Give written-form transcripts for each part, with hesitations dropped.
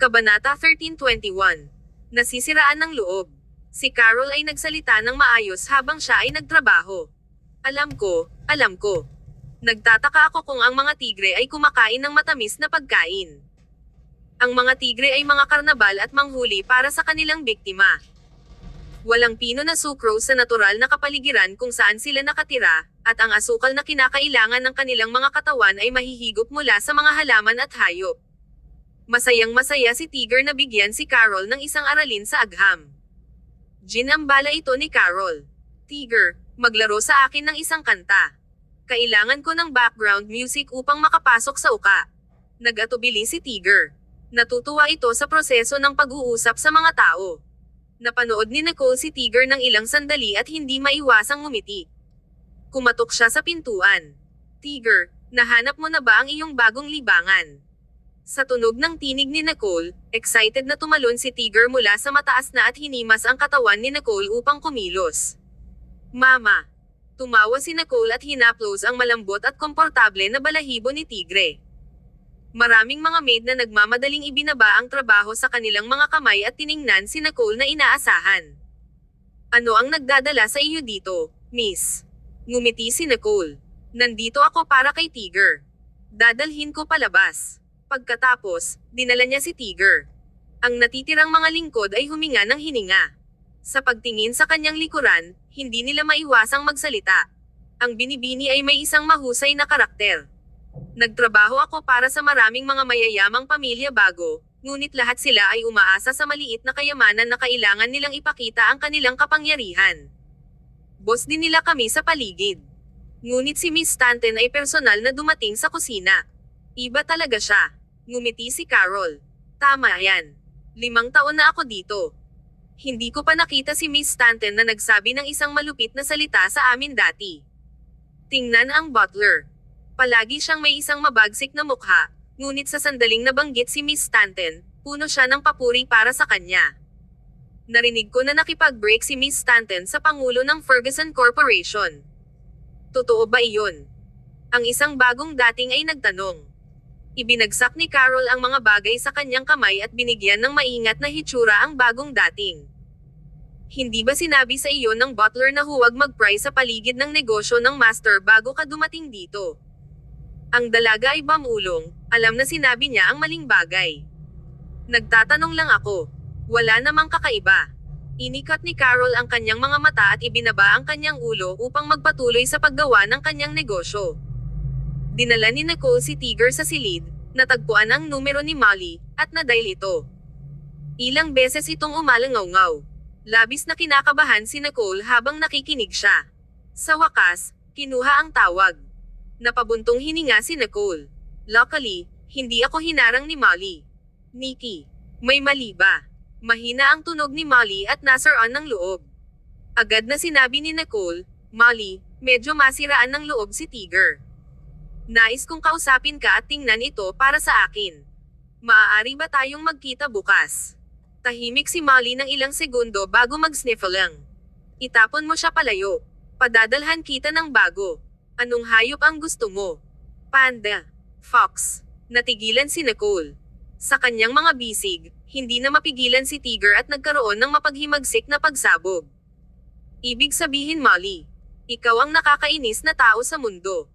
Kabanata 13:21. Nasisiraan ng loob. Si Carol ay nagsalita ng maayos habang siya ay nagtrabaho. Alam ko. Nagtataka ako kung ang mga tigre ay kumakain ng matamis na pagkain. Ang mga tigre ay mga karnabal at manghuli para sa kanilang biktima. Walang pino na sucrose sa natural na kapaligiran kung saan sila nakatira, at ang asukal na kinakailangan ng kanilang mga katawan ay mahihigop mula sa mga halaman at hayop. Masayang-masaya si Tiger na bigyan si Carol ng isang aralin sa agham. Ginambala ito ni Carol. Tiger, maglaro sa akin ng isang kanta. Kailangan ko ng background music upang makapasok sa uka. Nag-atubili si Tiger. Natutuwa ito sa proseso ng pag-uusap sa mga tao. Napanood ni Nicole si Tiger ng ilang sandali at hindi maiwasang ngumiti. Kumatok siya sa pintuan. Tiger, nahanap mo na ba ang iyong bagong libangan? Sa tunog ng tinig ni Nicole, excited na tumalon si Tiger mula sa mataas na at hinimas ang katawan ni Nicole upang kumilos. Mama! Tumawa si Nicole at hinaplos ang malambot at komportable na balahibo ni Tigre. Maraming mga maid na nagmamadaling ibinaba ang trabaho sa kanilang mga kamay at tiningnan si Nicole na inaasahan. Ano ang nagdadala sa iyo dito, miss? Ngumiti si Nicole. Nandito ako para kay Tiger. Dadalhin ko palabas. Pagkatapos, dinala niya si Tiger. Ang natitirang mga lingkod ay huminga ng hininga. Sa pagtingin sa kanyang likuran, hindi nila maiwasang magsalita. Ang binibini ay may isang mahusay na karakter. Nagtrabaho ako para sa maraming mga mayayamang pamilya bago, ngunit lahat sila ay umaasa sa maliit na kayamanan na kailangan nilang ipakita ang kanilang kapangyarihan. Boss din nila kami sa paligid. Ngunit si Miss Stanton ay personal na dumating sa kusina. Iba talaga siya. Ngumiti si Carol. Tama yan. 5 taon na ako dito. Hindi ko pa nakita si Miss Stanton na nagsabi ng isang malupit na salita sa amin dati. Tingnan ang butler. Palagi siyang may isang mabagsik na mukha, ngunit sa sandaling nabanggit si Miss Stanton, puno siya ng papuri para sa kanya. Narinig ko na nakipag-break si Miss Stanton sa pangulo ng Ferguson Corporation. Totoo ba iyon? Ang isang bagong dating ay nagtanong. Ibinagsak ni Carol ang mga bagay sa kanyang kamay at binigyan ng maingat na hitsura ang bagong dating. Hindi ba sinabi sa iyo ng butler na huwag mag-pry sa paligid ng negosyo ng master bago ka dumating dito? Ang dalaga ay bamulong, alam na sinabi niya ang maling bagay. Nagtatanong lang ako. Wala namang kakaiba. Inikat ni Carol ang kanyang mga mata at ibinaba ang kanyang ulo upang magpatuloy sa paggawa ng kanyang negosyo. Dinala ni Nicole si Tiger sa silid, natagpuan ang numero ni Molly, at nadial ito. Ilang beses itong umalangaw-ngaw. Labis na kinakabahan si Nicole habang nakikinig siya. Sa wakas, kinuha ang tawag. Napabuntong hininga si Nicole. Luckily, hindi ako hinarang ni Molly. Nikki, may mali ba? Mahina ang tunog ni Molly at nasaraan ng loob. Agad na sinabi ni Nicole, Molly, medyo masiraan ng loob si Tiger. Nais kong kausapin ka at tingnan ito para sa akin. Maaari ba tayong magkita bukas? Tahimik si Molly ng ilang segundo bago mag-sniffle lang. Itapon mo siya palayo. Padadalhan kita ng bago. Anong hayop ang gusto mo? Panda. Fox. Natigilan si Nicole. Sa kanyang mga bisig, hindi na mapigilan si Tiger at nagkaroon ng mapaghimagsik na pagsabog. Ibig sabihin Molly, ikaw ang nakakainis na tao sa mundo.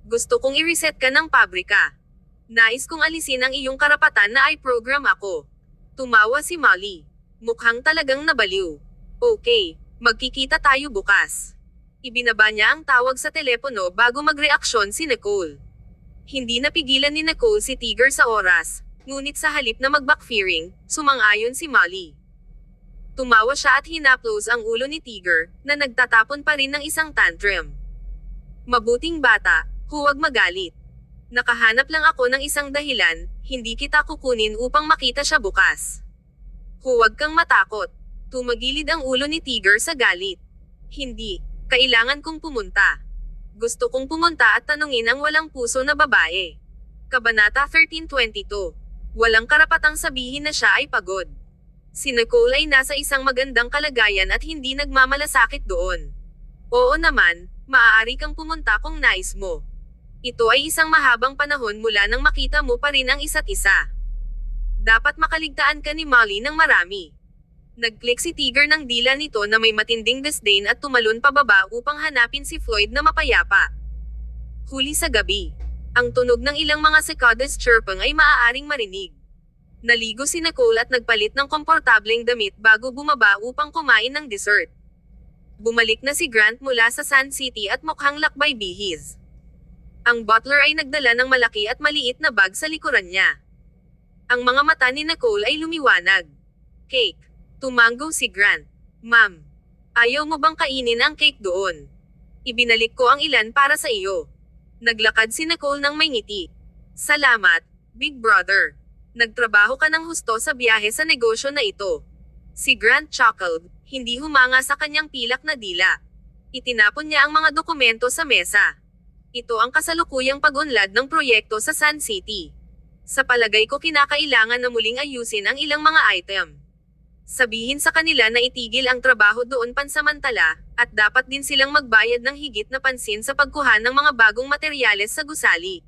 Gusto kong i-reset ka ng pabrika. Nais kong alisin ang iyong karapatan na i-program ako. Tumawa si Molly. Mukhang talagang nabaliw. Okay, magkikita tayo bukas. Ibinaba niya ang tawag sa telepono bago magreaksyon si Nicole. Hindi napigilan ni Nicole si Tiger sa oras, ngunit sa halip na mag-backfiring, sumang-ayon si Molly. Tumawa siya at hinaplos ang ulo ni Tiger, na nagtatapon pa rin ng isang tantrum. Mabuting bata, huwag magalit. Nakahanap lang ako ng isang dahilan, hindi kita kukunin upang makita siya bukas. Huwag kang matakot. Tumagilid ang ulo ni Tiger sa galit. Hindi. Kailangan kong pumunta. Gusto kong pumunta at tanungin ang walang puso na babae. Kabanata 13:22. Walang karapatang sabihin na siya ay pagod. Si Nicole ay nasa isang magandang kalagayan at hindi nagmamalasakit doon. Oo naman, maaari kang pumunta kung nais mo. Ito ay isang mahabang panahon mula nang makita mo pa rin ang isa't isa. Dapat makaligtaan ka ni Molly ng marami. Nag-click si Tiger ng dila nito na may matinding disdain at tumalon pababa upang hanapin si Floyd na mapayapa. Huli sa gabi. Ang tunog ng ilang mga cicadas chirping ay maaaring marinig. Naligo si Nicole at nagpalit ng komportableng damit bago bumaba upang kumain ng dessert. Bumalik na si Grant mula sa Sun City at mukhang lakbay bihis. Ang butler ay nagdala ng malaki at maliit na bag sa likuran niya. Ang mga mata ni Nicole ay lumiwanag. Cake. Tumango si Grant. Ma'am, ayaw mo bang kainin ang cake doon? Ibinalik ko ang ilan para sa iyo. Naglakad si Nicole ng may ngiti. Salamat, Big Brother. Nagtrabaho ka ng husto sa biyahe sa negosyo na ito. Si Grant chuckled, hindi humanga sa kanyang pilak na dila. Itinapon niya ang mga dokumento sa mesa. Ito ang kasalukuyang pag-unlad ng proyekto sa Sun City. Sa palagay ko kinakailangan na muling ayusin ang ilang mga item. Sabihin sa kanila na itigil ang trabaho doon pansamantala, at dapat din silang magbayad ng higit na pansin sa pagkuha ng mga bagong materyales sa gusali.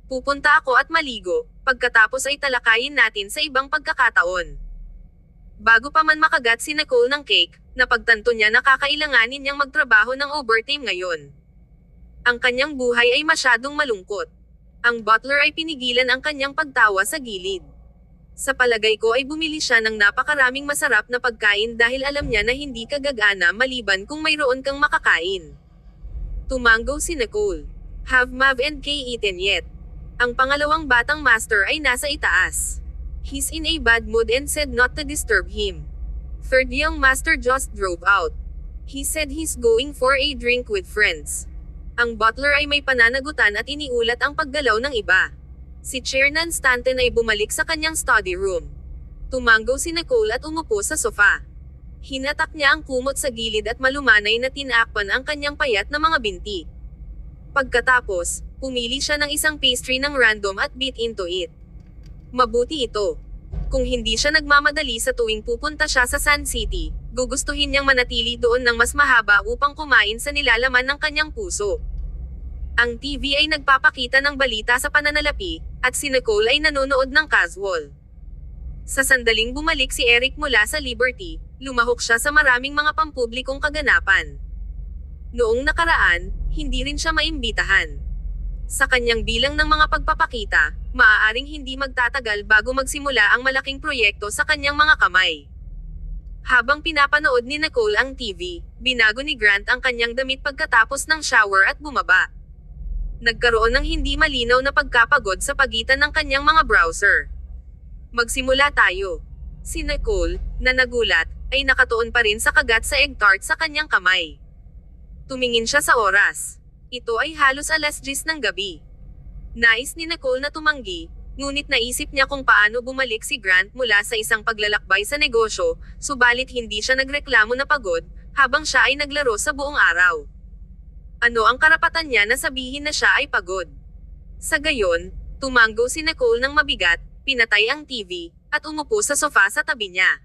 Pupunta ako at maligo, pagkatapos ay talakayin natin sa ibang pagkakataon. Bago pa man makagat si Nicole ng cake, napagtanto niya na kakailanganin niyang magtrabaho ng overtime ngayon. Ang kanyang buhay ay masyadong malungkot. Ang butler ay pinigilan ang kanyang pagtawa sa gilid. Sa palagay ko ay bumili siya ng napakaraming masarap na pagkain dahil alam niya na hindi ka gagana maliban kung mayroon kang makakain. Tumango si Nicole. Have Mav and Kay eaten yet? Ang pangalawang batang master ay nasa itaas. He's in a bad mood and said not to disturb him. Third young master just drove out. He said he's going for a drink with friends. Ang butler ay may pananagutan at iniulat ang paggalaw ng iba. Si Chairman Stanton ay bumalik sa kanyang study room. Tumango si Nicole at umupo sa sofa. Hinatak niya ang kumot sa gilid at malumanay na tinakpan ang kanyang payat na mga binti. Pagkatapos, pumili siya ng isang pastry ng random at bit into it. Mabuti ito. Kung hindi siya nagmamadali sa tuwing pupunta siya sa Sun City, gugustuhin niyang manatili doon ng mas mahaba upang kumain sa nilalaman ng kanyang puso. Ang TV ay nagpapakita ng balita sa pananalapi, at si Nicole ay nanonood ng casual. Sa sandaling bumalik si Eric mula sa Liberty, lumahok siya sa maraming mga pampublikong kaganapan. Noong nakaraan, hindi rin siya maimbitahan. Sa kanyang bilang ng mga pagpapakita, maaaring hindi magtatagal bago magsimula ang malaking proyekto sa kanyang mga kamay. Habang pinapanood ni Nicole ang TV, binago ni Grant ang kanyang damit pagkatapos ng shower at bumaba. Nagkaroon ng hindi malinaw na pagkapagod sa pagitan ng kanyang mga browser. Magsimula tayo. Si Nicole, na nagulat, ay nakatuon pa rin sa kagat sa egg tart sa kanyang kamay. Tumingin siya sa oras. Ito ay halos 10:00 ng gabi. Nais ni Nicole na tumanggi, ngunit naisip niya kung paano bumalik si Grant mula sa isang paglalakbay sa negosyo, subalit hindi siya nagreklamo na pagod, habang siya ay naglaro sa buong araw. Ano ang karapatan niya na sabihin na siya ay pagod? Sa gayon, tumango si Nicole ng mabigat, pinatay ang TV, at umupo sa sofa sa tabi niya.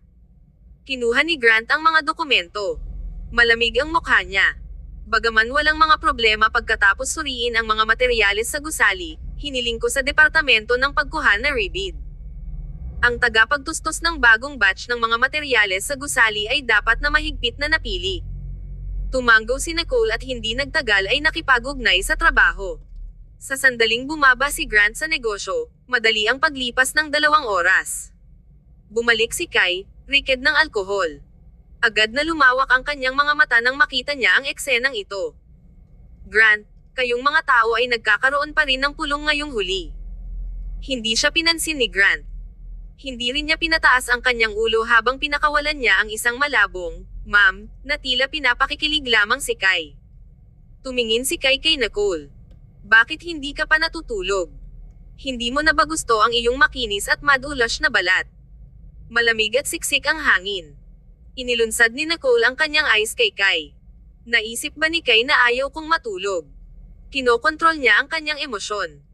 Kinuha ni Grant ang mga dokumento. Malamig ang mukha niya. Bagaman walang mga problema pagkatapos suriin ang mga materyales sa gusali, hiniling ko sa departamento ng pagkuha na rebid. Ang tagapagtustos ng bagong batch ng mga materyales sa gusali ay dapat na mahigpit na napili. Tumango si Nicole at hindi nagtagal ay nakipag-ugnay sa trabaho. Sa sandaling bumaba si Grant sa negosyo, madali ang paglipas ng 2 oras. Bumalik si Kai, riked ng alkohol. Agad na lumawak ang kanyang mga mata nang makita niya ang eksenang ito. Grant, kayong mga tao ay nagkakaroon pa rin ng pulong ngayong huli. Hindi siya pinansin ni Grant. Hindi rin niya pinataas ang kanyang ulo habang pinakawalan niya ang isang malabong, "Ma'am," na tila pinapakikilig lamang si Kai. Tumingin si Kai kay Nicole. Bakit hindi ka pa natutulog? Hindi mo na ba gusto ang iyong makinis at madulas na balat? Malamig at siksik ang hangin. Inilunsad ni Nicole ang kanyang eyes kay Kai. Naisip ba ni Kai na ayaw kong matulog? Kinokontrol niya ang kanyang emosyon.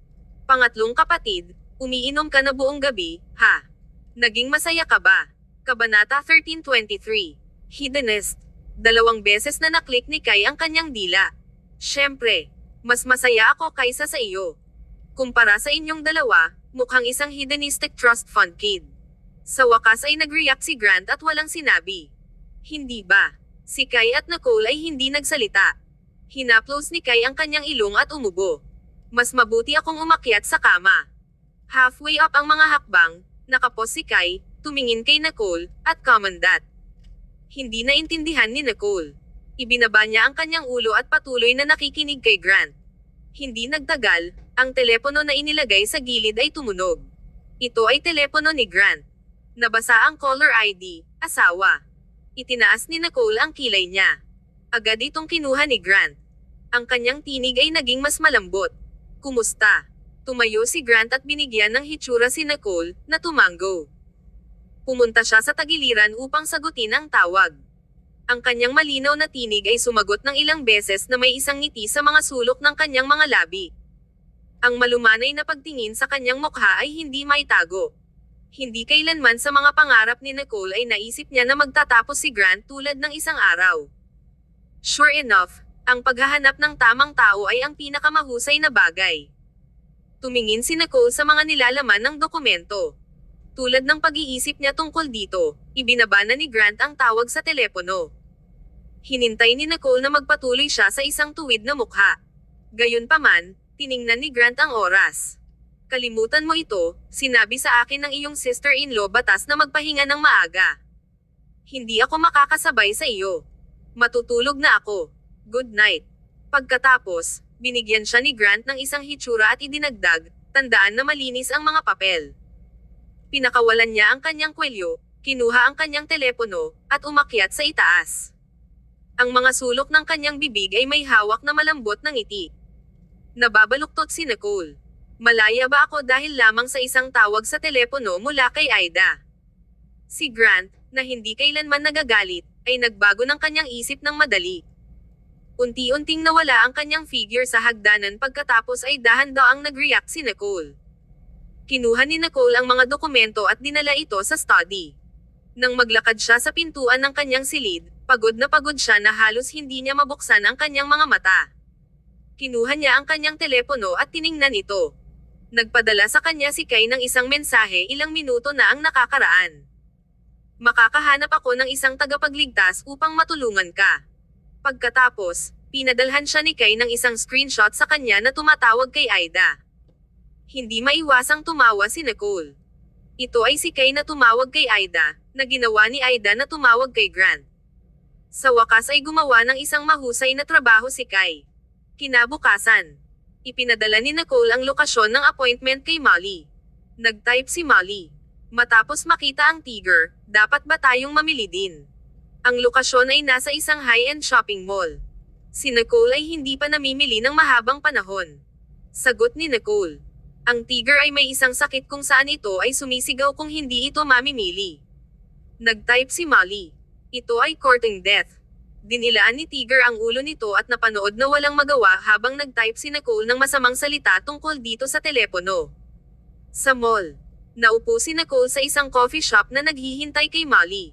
Pangatlong kapatid, umiinom ka na buong gabi, ha? Naging masaya ka ba? Kabanata 13:23. Hedonist. 2 beses na naklik ni Kai ang kanyang dila. Siyempre, mas masaya ako kaysa sa iyo. Kumpara sa inyong dalawa, Mukhang isang hedonistic trust fund kid. Sa wakas ay nag-react si Grant at walang sinabi. Hindi ba? Si Kai at Nicole ay hindi nagsalita. Hinaplos ni Kai ang kanyang ilong at umubo. Mas mabuti akong umakyat sa kama. Halfway up ang mga hakbang, nakapos si Kai, tumingin kay Nicole, at commandant. Hindi naintindihan ni Nicole. Ibinaba niya ang kanyang ulo at patuloy na nakikinig kay Grant. Hindi nagtagal, ang telepono na inilagay sa gilid ay tumunog. Ito ay telepono ni Grant. Nabasa ang caller ID, asawa. Itinaas ni Nicole ang kilay niya. Agad itong kinuha ni Grant. Ang kanyang tinig ay naging mas malambot. Kumusta? Tumayo si Grant at binigyan ng hitsura si Nicole, na tumanggo. Pumunta siya sa tagiliran upang sagutin ang tawag. Ang kanyang malinaw na tinig ay sumagot ng ilang beses na may isang ngiti sa mga sulok ng kanyang mga labi. Ang malumanay na pagtingin sa kanyang mukha ay hindi maitago. Hindi kailanman sa mga pangarap ni Nicole ay naisip niya na magtatapos si Grant tulad ng isang araw. Sure enough, ang paghahanap ng tamang tao ay ang pinakamahusay na bagay. Tumingin si Nicole sa mga nilalaman ng dokumento. Tulad ng pag-iisip niya tungkol dito, ibinaba na ni Grant ang tawag sa telepono. Hinintay ni Nicole na magpatuloy siya sa isang tuwid na mukha. Gayunpaman, tiningnan ni Grant ang oras. Kalimutan mo ito, sinabi sa akin ng iyong sister-in-law batas na magpahinga ng maaga. Hindi ako makakasabay sa iyo. Matutulog na ako. Good night. Pagkatapos, binigyan siya ni Grant ng isang hitsura at idinagdag, tandaan na malinis ang mga papel. Pinakawalan niya ang kanyang kwelyo, kinuha ang kanyang telepono, at umakyat sa itaas. Ang mga sulok ng kanyang bibig ay may hawak na malambot na ngiti. Nababaluktot si Nicole. Malaya ba ako dahil lamang sa isang tawag sa telepono mula kay Aida? Si Grant, na hindi kailanman nagagalit, ay nagbago ng kanyang isip ng madali. Unti-unting nawala ang kanyang figure sa hagdanan pagkatapos ay dahan-daang nag-react si Nicole. Kinuha ni Nicole ang mga dokumento at dinala ito sa study. Nang maglakad siya sa pintuan ng kanyang silid, pagod na pagod siya na halos hindi niya mabuksan ang kanyang mga mata. Kinuha niya ang kanyang telepono at tiningnan ito. Nagpadala sa kanya si Kai ng isang mensahe ilang minuto na ang nakakaraan. Makakahanap ako ng isang tagapagligtas upang matulungan ka. Pagkatapos, pinadalhan siya ni Kai ng isang screenshot sa kanya na tumatawag kay Aida. Hindi maiwasang tumawa si Nicole. Ito ay si Kai na tumawag kay Aida, na ginawa ni Aida na tumawag kay Grant. Sa wakas ay gumawa ng isang mahusay na trabaho si Kai. Kinabukasan, ipinadala ni Nicole ang lokasyon ng appointment kay Molly. Nag-type si Molly. Matapos makita ang tiger, dapat ba tayong mamili din? Ang lokasyon ay nasa isang high-end shopping mall. Si Nicole ay hindi pa namimili ng mahabang panahon. Sagot ni Nicole. Ang tiger ay may isang sakit kung saan ito ay sumisigaw kung hindi ito mamimili. Nag-type si Molly. Ito ay courting death. Dinilaan ni Tiger ang ulo nito at napanood na walang magawa habang nag-type si Nicole ng masamang salita tungkol dito sa telepono. Sa mall, naupo si Nicole sa isang coffee shop na naghihintay kay Molly.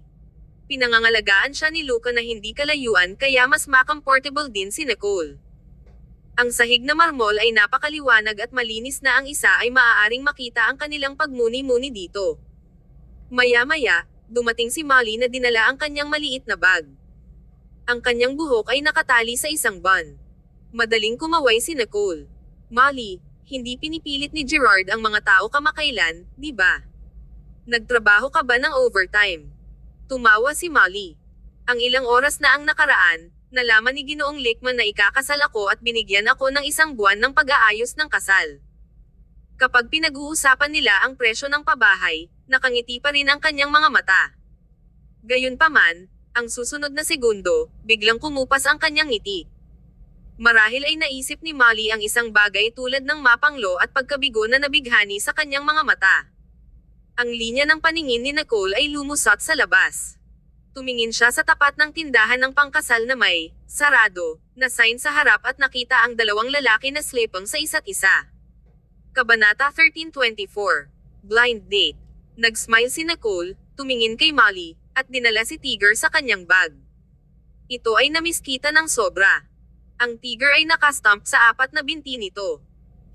Pinangangalagaan siya ni Luca na hindi kalayuan kaya mas makomportable din si Nicole. Ang sahig na marmol ay napakaliwanag at malinis na ang isa ay maaaring makita ang kanilang pagmuni-muni dito. Maya-maya, dumating si Molly na dinala ang kanyang maliit na bag. Ang kanyang buhok ay nakatali sa isang bun. Madaling kumaway si Nicole. Molly, hindi pinipilit ni Gerard ang mga tao kamakailan, di ba? Nagtrabaho ka ba ng overtime? Tumawa si Molly. Ang ilang oras na ang nakaraan, nalaman ni Ginoong Lickman na ikakasal ako at binigyan ako ng isang buwan ng pag-aayos ng kasal. Kapag pinag-uusapan nila ang presyo ng pabahay, nakangiti pa rin ang kanyang mga mata. Gayunpaman, ang susunod na segundo, biglang kumupas ang kanyang ngiti. Marahil ay naisip ni Molly ang isang bagay tulad ng mapanglo at pagkabigo na nabighani sa kanyang mga mata. Ang linya ng paningin ni Nicole ay lumusot sa labas. Tumingin siya sa tapat ng tindahan ng pangkasal na may sarado na sign sa harap at nakita ang dalawang lalaki na slipang sa isa't isa. Kabanata 1324. Blind Date. Nag-smile si Nicole, tumingin kay Molly, at dinala si Tiger sa kanyang bag. Ito ay namiskita ng sobra. Ang Tiger ay nakastamp sa apat na binti nito.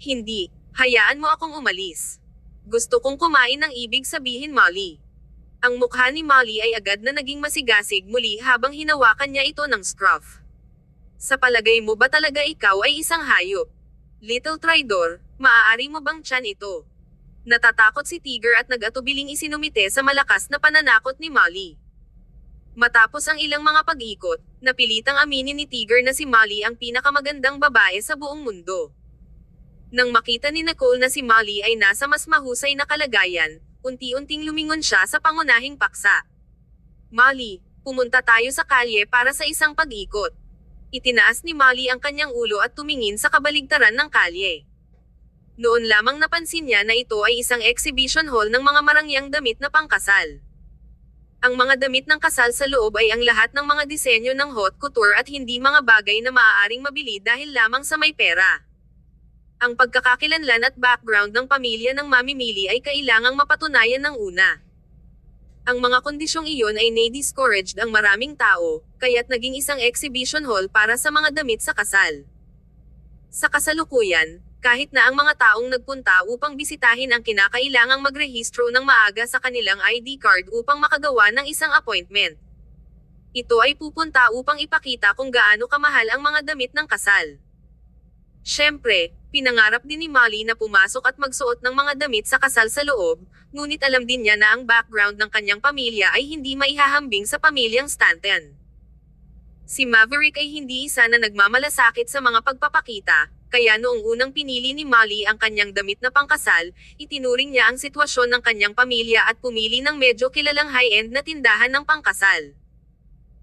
Hindi, hayaan mo akong umalis. Gusto kong kumain ng ibig sabihin Molly. Ang mukha ni Molly ay agad na naging masigasig muli habang hinawakan niya ito ng scruff. Sa palagay mo ba talaga ikaw ay isang hayop? Little Traitor, maaari mo bang tiyan ito? Natatakot si Tigger at nag-atubiling isinumite sa malakas na pananakot ni Molly. Matapos ang ilang mga pag-ikot, napilitang aminin ni Tigger na si Molly ang pinakamagandang babae sa buong mundo. Nang makita ni Nicole na si Molly ay nasa mas mahusay na kalagayan, unti-unting lumingon siya sa pangunahing paksa. Molly, pumunta tayo sa kalye para sa isang pag-ikot. Itinaas ni Molly ang kanyang ulo at tumingin sa kabaligtaran ng kalye. Noon lamang napansin niya na ito ay isang exhibition hall ng mga marangyang damit na pangkasal. Ang mga damit ng kasal sa loob ay ang lahat ng mga disenyo ng haute couture at hindi mga bagay na maaaring mabili dahil lamang sa may pera. Ang pagkakakilanlan at background ng pamilya ng mamimili ay kailangang mapatunayan ng una. Ang mga kondisyong iyon ay na-discouraged ang maraming tao, kaya't naging isang exhibition hall para sa mga damit sa kasal. Sa kasalukuyan, kahit na ang mga taong nagpunta upang bisitahin ang kinakailangang magrehistro ng maaga sa kanilang ID card upang makagawa ng isang appointment. Ito ay pupunta upang ipakita kung gaano kamahal ang mga damit ng kasal. Siyempre, pinangarap din ni Molly na pumasok at magsuot ng mga damit sa kasal sa loob, ngunit alam din niya na ang background ng kanyang pamilya ay hindi maihahambing sa pamilyang Stanton. Si Maverick ay hindi isa na nagmamalasakit sa mga pagpapakita, kaya noong unang pinili ni Molly ang kanyang damit na pangkasal, itinuring niya ang sitwasyon ng kanyang pamilya at pumili ng medyo kilalang high-end na tindahan ng pangkasal.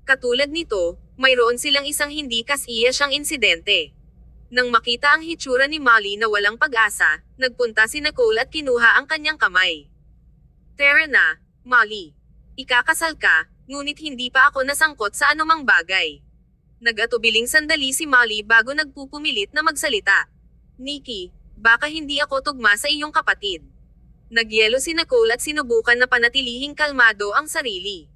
Katulad nito, mayroon silang isang hindi kasiyasang insidente. Nang makita ang hitsura ni Molly na walang pag-asa, nagpunta si Nicole at kinuha ang kanyang kamay. Tara na, Molly. Ikakasal ka, ngunit hindi pa ako nasangkot sa anumang bagay. Nag-atubiling sandali si Molly bago nagpupumilit na magsalita. Nikki, baka hindi ako tugma sa iyong kapatid. Nagyelo si Nicole at sinubukan na panatilihing kalmado ang sarili.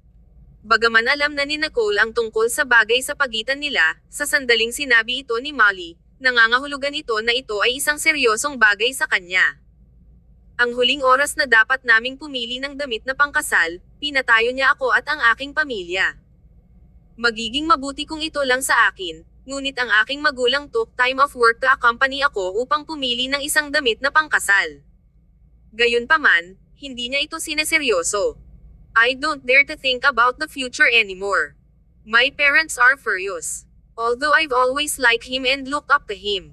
Bagaman alam na ni Nicole ang tungkol sa bagay sa pagitan nila, sa sandaling sinabi ito ni Molly, nangangahulugan ito na ito ay isang seryosong bagay sa kanya. Ang huling oras na dapat naming pumili ng damit na pangkasal, pinatayo niya ako at ang aking pamilya. Magiging mabuti kung ito lang sa akin, ngunit ang aking magulang took time off work to accompany ako upang pumili ng isang damit na pangkasal. Gayunpaman, hindi niya ito sineseryoso. I don't dare to think about the future anymore. My parents are furious. Although I've always liked him and looked up to him.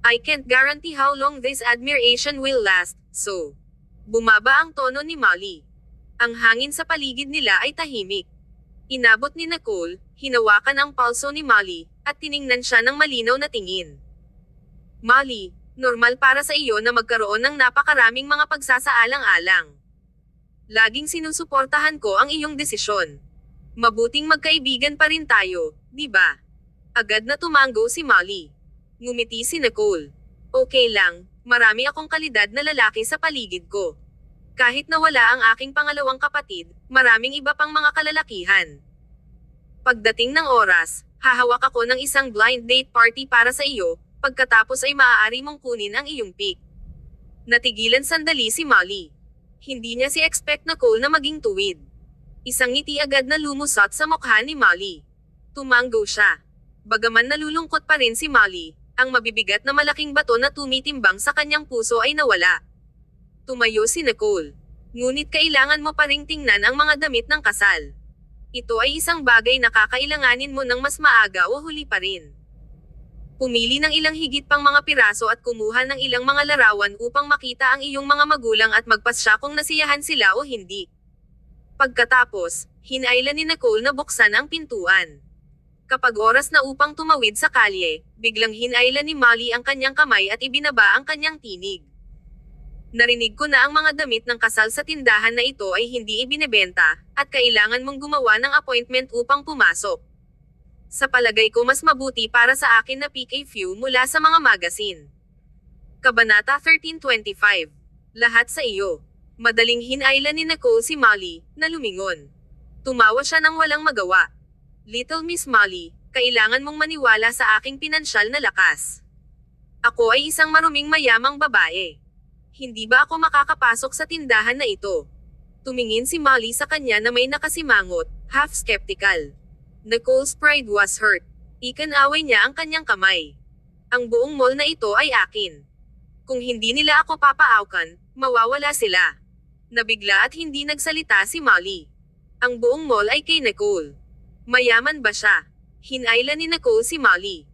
I can't guarantee how long this admiration will last, so. Bumaba ang tono ni Molly. Ang hangin sa paligid nila ay tahimik. Inabot ni Nicole, hinawakan ang palso ni Molly, at tiningnan siya ng malinaw na tingin. Molly, normal para sa iyo na magkaroon ng napakaraming mga pagsasaalang-alang. Laging sinusuportahan ko ang iyong desisyon. Mabuting magkaibigan pa rin tayo, di ba? Agad na tumango si Molly. Ngumiti si Nicole. Okay lang, marami akong kalidad na lalaki sa paligid ko. Kahit nawala ang aking pangalawang kapatid, maraming iba pang mga kalalakihan. Pagdating ng oras, hahawak ako ng isang blind date party para sa iyo, pagkatapos ay maaari mong kunin ang iyong pick. Natigilan sandali si Molly. Hindi niya expect na Nicole na maging tuwid. Isang ngiti agad na lumusot sa mukha ni Molly. Tumango siya. Bagaman nalulungkot pa rin si Molly, ang mabibigat na malaking bato na tumitimbang sa kanyang puso ay nawala. Tumayo si Nicole. Ngunit kailangan mo pa ring tingnan ang mga damit ng kasal. Ito ay isang bagay na kakailanganin mo ng mas maaga o huli pa rin. Pumili ng ilang higit pang mga piraso at kumuha ng ilang mga larawan upang makita ang iyong mga magulang at magpasya kung nasiyahan sila o hindi. Pagkatapos, hinailan ni Nicole na buksan ang pintuan. Kapag oras na upang tumawid sa kalye, biglang hinailan ni Molly ang kanyang kamay at ibinaba ang kanyang tinig. Narinig ko na ang mga damit ng kasal sa tindahan na ito ay hindi ibinebenta, at kailangan mong gumawa ng appointment upang pumasok. Sa palagay ko mas mabuti para sa akin na pick a few mula sa mga magazine. Kabanata 1325. Lahat sa iyo. Madaling hinailan ni Nicole si Molly, na lumingon. Tumawa siya nang walang magawa. Little Miss Molly, kailangan mong maniwala sa aking pinansyal na lakas. Ako ay isang maruming mayamang babae. Hindi ba ako makakapasok sa tindahan na ito? Tumingin si Molly sa kanya na may nakasimangot, half skeptical. Nicole's pride was hurt. Ikinaway niya ang kanyang kamay. Ang buong mall na ito ay akin. Kung hindi nila ako papaawkan, mawawala sila. Nabigla at hindi nagsalita si Molly. Ang buong mall ay kay Nicole. Mayaman ba siya? Hinayla ni Nicole si Molly.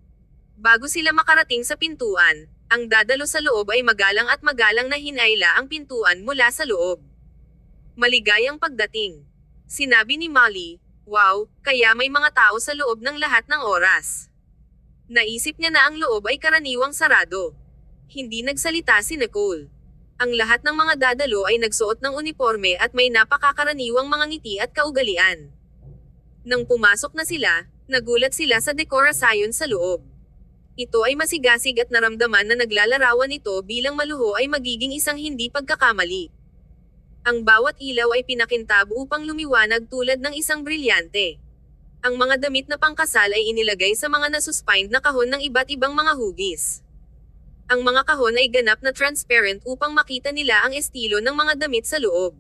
Bago sila makarating sa pintuan, ang dadalo sa loob ay magalang at magalang na hinayla ang pintuan mula sa loob. Maligayang pagdating. Sinabi ni Molly, wow, kaya may mga tao sa loob ng lahat ng oras. Naisip niya na ang loob ay karaniwang sarado. Hindi nagsalita si Nicole. Ang lahat ng mga dadalo ay nagsuot ng uniforme at may napakakaraniwang mga ngiti at kaugalian. Nang pumasok na sila, nagulat sila sa dekorasyon sa loob. Ito ay masigasig at naramdaman na naglalarawan ito bilang maluho ay magiging isang hindi pagkakamali. Ang bawat ilaw ay pinakintab upang lumiwanag tulad ng isang brilyante. Ang mga damit na pangkasal ay inilagay sa mga nasuspined na kahon ng iba't ibang mga hugis. Ang mga kahon ay ganap na transparent upang makita nila ang estilo ng mga damit sa loob.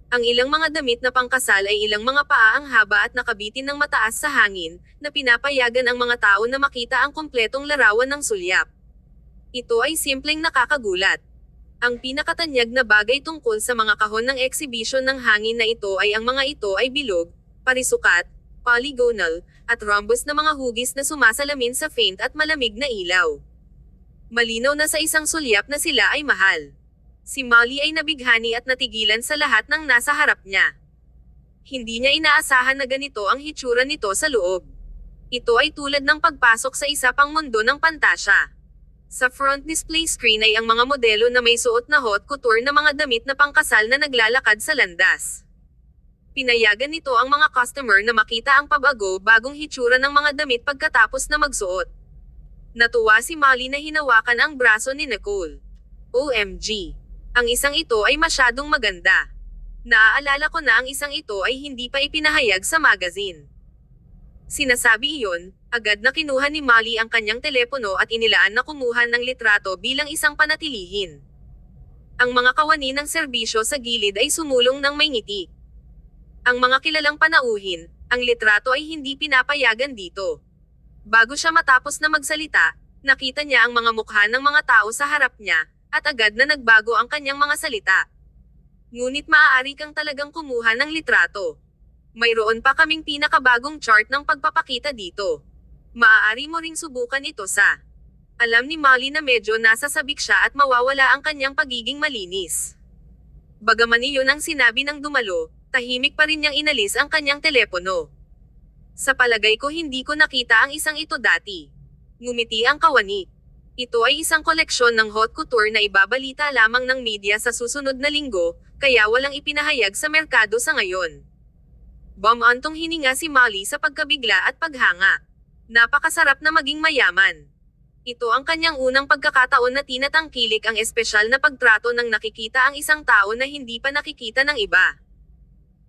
Ang ilang mga damit na pangkasal ay ilang mga paa ang haba at nakabitin ng mataas sa hangin, na pinapayagan ang mga tao na makita ang kumpletong larawan ng sulyap. Ito ay simpleng nakakagulat. Ang pinakatanyag na bagay tungkol sa mga kahon ng exhibition ng hangin na ito ay ang mga ito ay bilog, parisukat, polygonal, at rhombus na mga hugis na sumasalamin sa faint at malamig na ilaw. Malinaw na sa isang sulyap na sila ay mahal. Si Molly ay nabighani at natigilan sa lahat ng nasa harap niya. Hindi niya inaasahan na ganito ang hitsura nito sa loob. Ito ay tulad ng pagpasok sa isa pang mundo ng pantasya. Sa front display screen ay ang mga modelo na may suot na haute couture na mga damit na pangkasal na naglalakad sa landas. Pinayagan nito ang mga customer na makita ang pabago-bagong hitsura ng mga damit pagkatapos na magsuot. Natuwa si Molly na hinawakan ang braso ni Nicole. OMG! Ang isang ito ay masyadong maganda. Naaalala ko na ang isang ito ay hindi pa ipinahayag sa magazine. Sinasabi iyon, agad na kinuha ni Molly ang kanyang telepono at inilaan na kumuha ng litrato bilang isang panatilihin. Ang mga kawani ng serbisyo sa gilid ay sumulong ng may ngiti. Ang mga kilalang panauhin, ang litrato ay hindi pinapayagan dito. Bago siya matapos na magsalita, nakita niya ang mga mukha ng mga tao sa harap niya, at agad na nagbago ang kanyang mga salita. Ngunit maaari kang talagang kumuha ng litrato. Mayroon pa kaming pinakabagong chart ng pagpapakita dito. Maaari mo ring subukan ito sa... Alam ni Molly na medyo nasasabik siya at mawawala ang kanyang pagiging malinis. Bagaman iyon ang sinabi ng dumalo, tahimik pa rin niyang inalis ang kanyang telepono. Sa palagay ko hindi ko nakita ang isang ito dati. Ngumiti ang kawani. Ito ay isang koleksyon ng haute couture na ibabalita lamang ng media sa susunod na linggo, kaya walang ipinahayag sa merkado sa ngayon. Bumantong hininga si Molly sa pagkabigla at paghanga. Napakasarap na maging mayaman. Ito ang kanyang unang pagkakataon na tinatangkilik ang espesyal na pagtrato nang nakikita ang isang tao na hindi pa nakikita ng iba.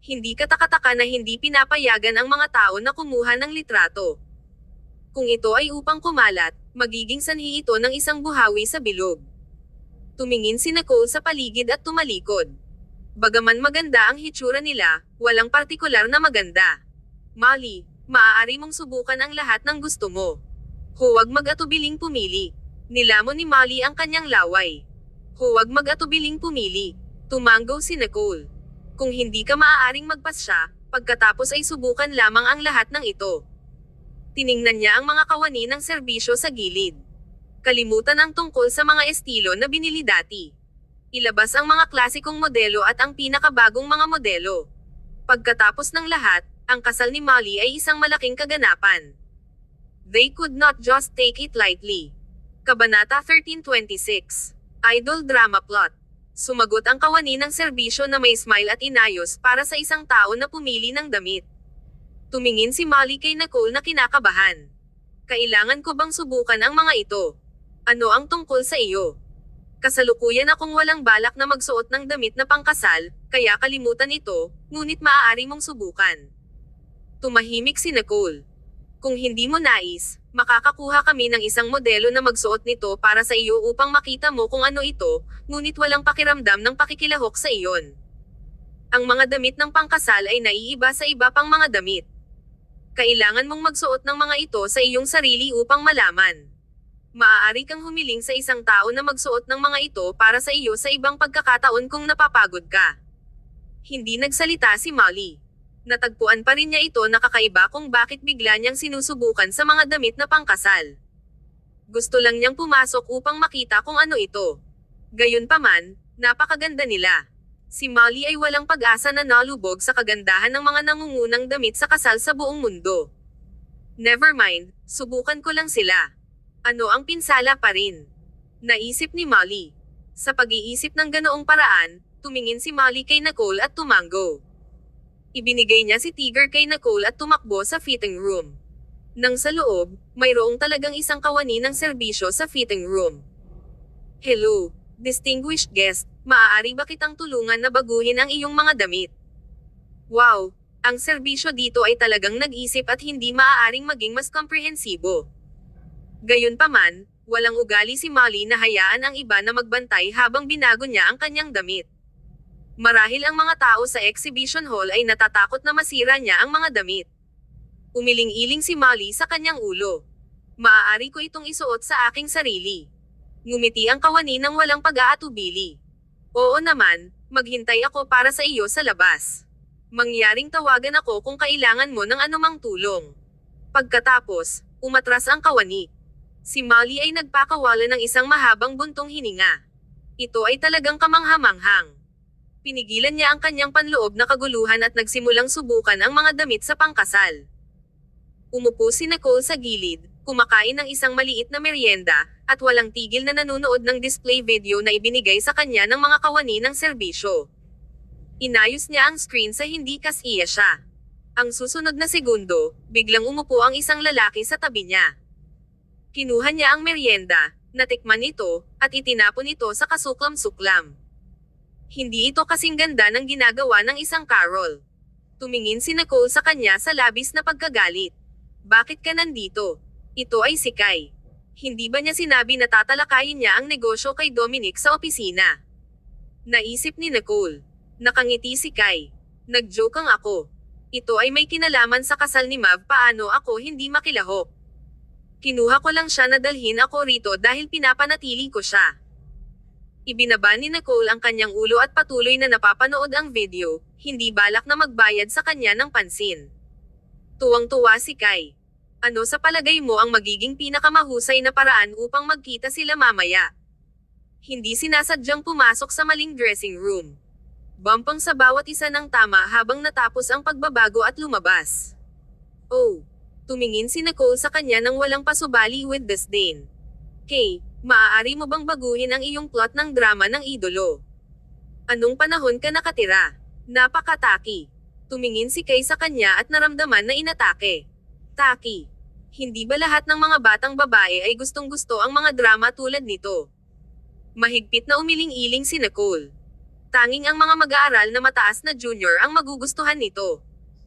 Hindi katakataka na hindi pinapayagan ang mga tao na kumuha ng litrato. Kung ito ay upang kumalat, magiging sanhi ito ng isang buhawi sa bilog. Tumingin si Nicole sa paligid at tumalikod. Bagaman maganda ang hitsura nila, walang partikular na maganda. Molly, maaari mong subukan ang lahat ng gusto mo. Huwag mag-atubiling pumili. Nilamon ni Molly ang kanyang laway. Huwag mag-atubiling pumili. Tumanggo si Nicole. Kung hindi ka maaaring magpasya, pagkatapos ay subukan lamang ang lahat ng ito. Tiningnan niya ang mga kawani ng serbisyo sa gilid. Kalimutan ang tungkol sa mga estilo na binili dati. Ilabas ang mga klasikong modelo at ang pinakabagong mga modelo. Pagkatapos ng lahat, ang kasal ni Molly ay isang malaking kaganapan. They could not just take it lightly. Kabanata 1326. Idol drama plot. Sumagot ang kawani ng serbisyo na may smile at inayos para sa isang tao na pumili ng damit. Tumingin si Molly kay Nicole na kinakabahan. Kailangan ko bang subukan ang mga ito? Ano ang tungkol sa iyo? Kasalukuyan akong walang balak na magsuot ng damit na pangkasal, kaya kalimutan ito, ngunit maaari mong subukan. Tumahimik si Nicole. Kung hindi mo nais, Makakakuha kami ng isang modelo na magsuot nito para sa iyo upang makita mo kung ano ito, ngunit walang pakiramdam ng pakikilahok sa iyon. Ang mga damit ng pangkasal ay naiiba sa iba pang mga damit. Kailangan mong magsuot ng mga ito sa iyong sarili upang malaman. Maaari kang humiling sa isang tao na magsuot ng mga ito para sa iyo sa ibang pagkakataon kung napapagod ka. Hindi nagsalita si Molly. Natagpuan pa rin niya ito na kakaiba kung bakit bigla niyang sinusubukan sa mga damit na pangkasal. Gusto lang niyang pumasok upang makita kung ano ito. Gayunpaman, napakaganda nila. Si Molly ay walang pag-asa na nalubog sa kagandahan ng mga nangungunang damit sa kasal sa buong mundo. Never mind, subukan ko lang sila. Ano ang pinsala pa rin? Naisip ni Molly. Sa pag-iisip ng ganoong paraan, tumingin si Molly kay Nicole at tumango. Ibinigay niya si Tigger kay Nicole at tumakbo sa fitting room. Nang sa loob, mayroong talagang isang kawani ng serbisyo sa fitting room. Hello, distinguished guest, maaari ba kitang tulungan na baguhin ang iyong mga damit? Wow, ang serbisyo dito ay talagang nag-isip at hindi maaaring maging mas komprehensibo. Gayunpaman, walang ugali si Molly na hayaan ang iba na magbantay habang binago niya ang kanyang damit. Marahil ang mga tao sa exhibition hall ay natatakot na masira niya ang mga damit. Umiling-iling si Molly sa kanyang ulo. Maaari ko itong isuot sa aking sarili. Ngumiti ang kawani ng walang pag-aatubili. Oo naman, maghintay ako para sa iyo sa labas. Mangyaring tawagan ako kung kailangan mo ng anumang tulong. Pagkatapos, umatras ang kawani. Si Molly ay nagpakawala ng isang mahabang buntong hininga. Ito ay talagang kamangha-manghang. Pinigilan niya ang kanyang panloob na kaguluhan at nagsimulang subukan ang mga damit sa pangkasal. Umupo si Nicole sa gilid, kumakain ng isang maliit na merienda, at walang tigil na nanonood ng display video na ibinigay sa kanya ng mga kawani ng serbisyo. Inayos niya ang screen sa hindi kasiya siya. Ang susunod na segundo, biglang umupo ang isang lalaki sa tabi niya. Kinuha niya ang merienda, natikman ito, at itinapon ito sa kasuklam-suklam. Hindi ito kasing ganda ng ginagawa ng isang Carol. Tumingin si Nicole sa kanya sa labis na pagkagalit. Bakit ka nandito? Ito ay si Kai. Hindi ba niya sinabi na tatalakayin niya ang negosyo kay Dominic sa opisina? Naisip ni Nicole. Nakangiti si Kai. Nag-joke ang ako. Ito ay may kinalaman sa kasal ni Mav, paano ako hindi makilahok? Kinuha ko lang siya na dalhin ako rito dahil pinapanatili ko siya. Ibinaba ni Nicole ang kanyang ulo at patuloy na napapanood ang video, hindi balak na magbayad sa kanya ng pansin. Tuwang-tuwa si Kai. Ano sa palagay mo ang magiging pinakamahusay na paraan upang magkita sila mamaya? Hindi sinasadyang pumasok sa maling dressing room. Bumpang sa bawat isa ng tama habang natapos ang pagbabago at lumabas. Oh! Tumingin si Nicole sa kanya nang walang pasubali with disdain. Kay, maaari mo bang baguhin ang iyong plot ng drama ng idolo? Anong panahon ka nakatira? Napakataki. Tumingin si Kay sa kanya at naramdaman na inatake. Taki. Hindi ba lahat ng mga batang babae ay gustong-gusto ang mga drama tulad nito? Mahigpit na umiling-iling si Nicole. Tanging ang mga mag-aaral na mataas na junior ang magugustuhan nito.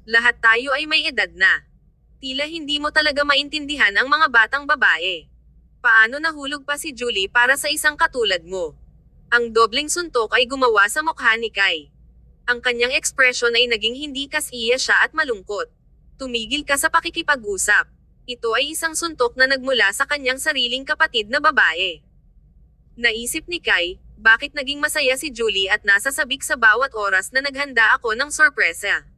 Lahat tayo ay may edad na. Tila hindi mo talaga maintindihan ang mga batang babae. Paano nahulog pa si Julie para sa isang katulad mo? Ang dobleng suntok ay gumawa sa mukha ni Kai. Ang kanyang ekspresyon ay naging hindi kasiya siya at malungkot. Tumigil ka sa pakikipag-usap. Ito ay isang suntok na nagmula sa kanyang sariling kapatid na babae. Naisip ni Kai, bakit naging masaya si Julie at nasa sabik sa bawat oras na naghanda ako ng sorpresa?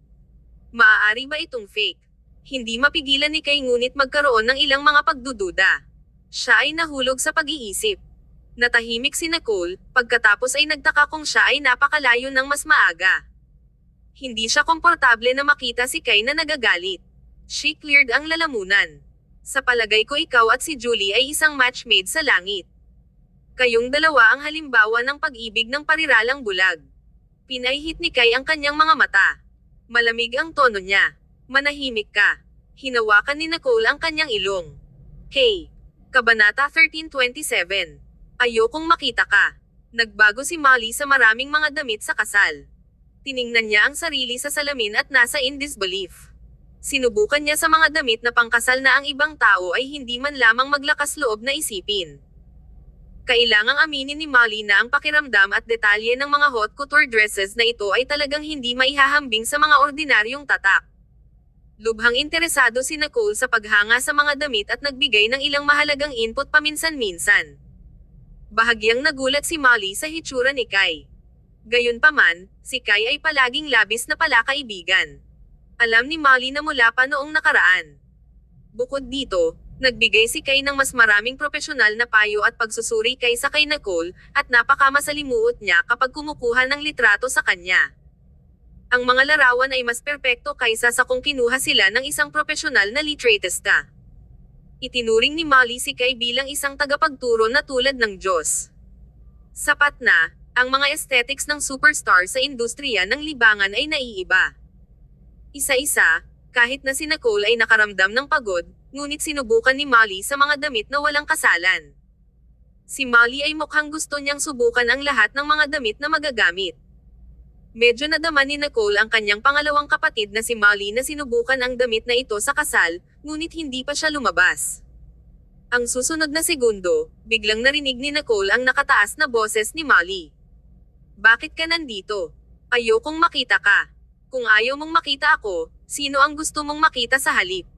Maaari ba itong fake? Hindi mapigilan ni Kai ngunit magkaroon ng ilang mga pagdududa. Siya ay nahulog sa pag-iisip. Natahimik si Nicole, pagkatapos ay nagtaka kung siya ay napakalayo ng mas maaga. Hindi siya komportable na makita si Kai na nagagalit. She cleared ang lalamunan. Sa palagay ko ikaw at si Julie ay isang match made sa langit. Kayong dalawa ang halimbawa ng pag-ibig ng pariralang bulag. Pinahihit ni Kai ang kanyang mga mata. Malamig ang tono niya. Manahimik ka. Hinawakan ni Nicole ang kanyang ilong. Kay. Kabanata 13:27. Ayokong makita ka. Nagbago si Molly sa maraming mga damit sa kasal. Tiningnan niya ang sarili sa salamin at nasa in disbelief. Sinubukan niya sa mga damit na pangkasal na ang ibang tao ay hindi man lamang maglakas loob na isipin. Kailangang aminin ni Molly na ang pakiramdam at detalye ng mga haute couture dresses na ito ay talagang hindi maihahambing sa mga ordinaryong tatak. Lubhang interesado si Nicole sa paghanga sa mga damit at nagbigay ng ilang mahalagang input paminsan-minsan. Bahagyang nagulat si Molly sa hitsura ni Kai. Gayunpaman, si Kai ay palaging labis na palakaibigan. Alam ni Molly na mula pa noong nakaraan. Bukod dito, nagbigay si Kai ng mas maraming propesyonal na payo at pagsusuri kaysa kay Nicole, at napakamasalimuot niya kapag kumukuha ng litrato sa kanya. Ang mga larawan ay mas perpekto kaysa sa kung kinuha sila ng isang propesyonal na litratista. Itinuring ni Molly si Kai bilang isang tagapagturo na tulad ng Diyos. Sapat na, ang mga aesthetics ng superstar sa industriya ng libangan ay naiiba. Isa-isa, kahit na si Nicole ay nakaramdam ng pagod, ngunit sinubukan ni Molly sa mga damit na walang kasalan. Si Molly ay mukhang gusto niyang subukan ang lahat ng mga damit na magagamit. Medyo nadama ni Nicole ang kanyang pangalawang kapatid na si Molly na sinubukan ang damit na ito sa kasal, ngunit hindi pa siya lumabas. Ang susunod na segundo, biglang narinig ni Nicole ang nakataas na boses ni Molly. "Bakit ka nandito? Ayokong makita ka. Kung ayaw mong makita ako, sino ang gusto mong makita sa halip?"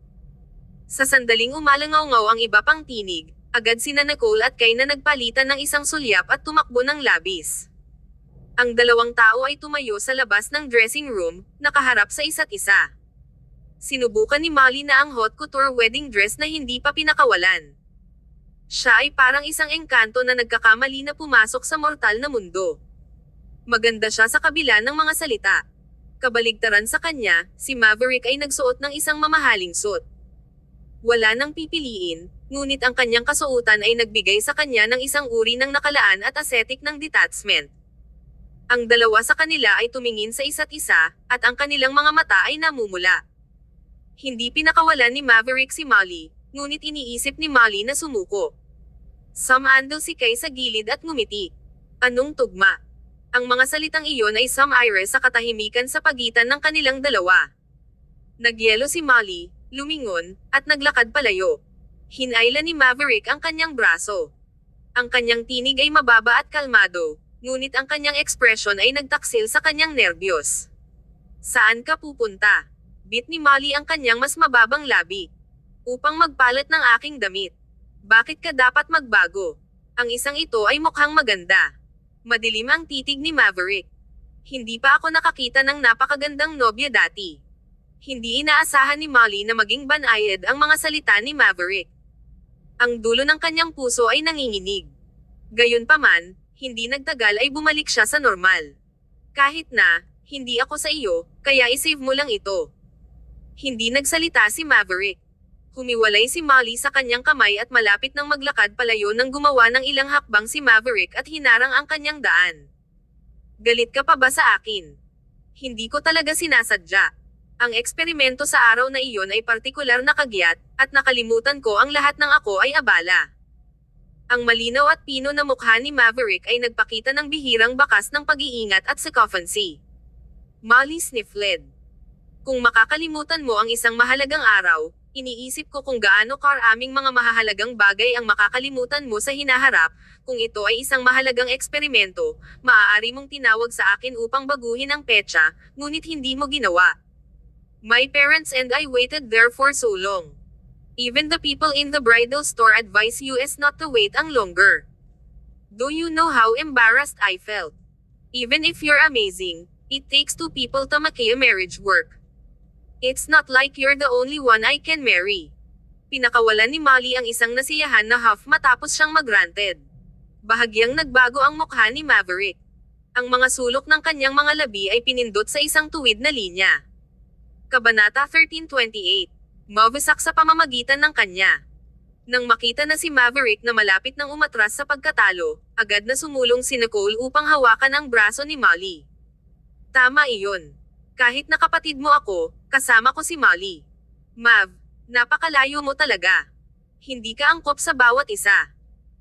Sa sandaling umalangaw-ngaw ang iba pang tinig, agad sina Nicole at Kai na nagpalitan ng isang sulyap at tumakbo ng labis. Ang dalawang tao ay tumayo sa labas ng dressing room, nakaharap sa isa't isa. Sinubukan ni Molly na ang haute couture wedding dress na hindi pa pinakawalan. Siya ay parang isang engkanto na nagkakamali na pumasok sa mortal na mundo. Maganda siya sa kabila ng mga salita. Kabaligtaran sa kanya, si Maverick ay nagsuot ng isang mamahaling suit. Wala nang pipiliin, ngunit ang kanyang kasuotan ay nagbigay sa kanya ng isang uri ng nakalaan at aesthetic ng detachment. Ang dalawa sa kanila ay tumingin sa isa't isa, at ang kanilang mga mata ay namumula. Hindi pinakawalan ni Maverick si Molly, ngunit iniisip ni Molly na sumuko. Sumandal si Kai sa gilid at ngumiti. Anong tugma? Ang mga salitang iyon ay sumire sa katahimikan sa pagitan ng kanilang dalawa. Nagyelo si Molly, lumingon, at naglakad palayo. Hinayla ni Maverick ang kanyang braso. Ang kanyang tinig ay mababa at kalmado, ngunit ang kanyang ekspresyon ay nagtaksil sa kanyang nerbiyos. "Saan ka pupunta?" Bit ni Molly ang kanyang mas mababang labi. "Upang magpalit ng aking damit." "Bakit ka dapat magbago? Ang isang ito ay mukhang maganda." Madilim ang titig ni Maverick. "Hindi pa ako nakakita ng napakagandang nobya dati." Hindi inaasahan ni Molly na maging banayad ang mga salita ni Maverick. Ang dulo ng kanyang puso ay nanginginig. Gayunpaman, hindi nagtagal ay bumalik siya sa normal. "Kahit na, hindi ako sa iyo, kaya isave mo lang ito." Hindi nagsalita si Maverick. Humiwalay si Molly sa kanyang kamay at malapit nang maglakad palayo nang gumawa ng ilang hakbang si Maverick at hinarang ang kanyang daan. "Galit ka pa ba sa akin? Hindi ko talaga sinasadya. Ang eksperimento sa araw na iyon ay partikular na kagyat, at nakalimutan ko ang lahat ng ako ay abala." Ang malinaw at pino na mukha ni Maverick ay nagpakita ng bihirang bakas ng pag-iingat at sycophancy. Molly sniffled. "Kung makakalimutan mo ang isang mahalagang araw, iniisip ko kung gaano karaming mga mahahalagang bagay ang makakalimutan mo sa hinaharap. Kung ito ay isang mahalagang eksperimento, maaari mong tinawag sa akin upang baguhin ang petsa, ngunit hindi mo ginawa. My parents and I waited there for so long. Even the people in the bridal store advise you not to wait ang longer. Do you know how embarrassed I felt? Even if you're amazing, it takes two people to make a marriage work. It's not like you're the only one I can marry." Pinakawalan ni Molly ang isang nasiyahan na huff matapos siyang mag-ranted. Bahagyang nagbago ang mukha ni Maverick. Ang mga sulok ng kanyang mga labi ay pinindot sa isang tuwid na linya. Kabanata 1328. Mawasak sa pamamagitan ng kanya. Nang makita na si Maverick na malapit nang umatras sa pagkatalo, agad na sumulong si Nicole upang hawakan ang braso ni Molly. "Tama iyon. Kahit na kapatid mo ako, kasama ko si Molly. Mav, napakalayo mo talaga. Hindi ka angkop sa bawat isa.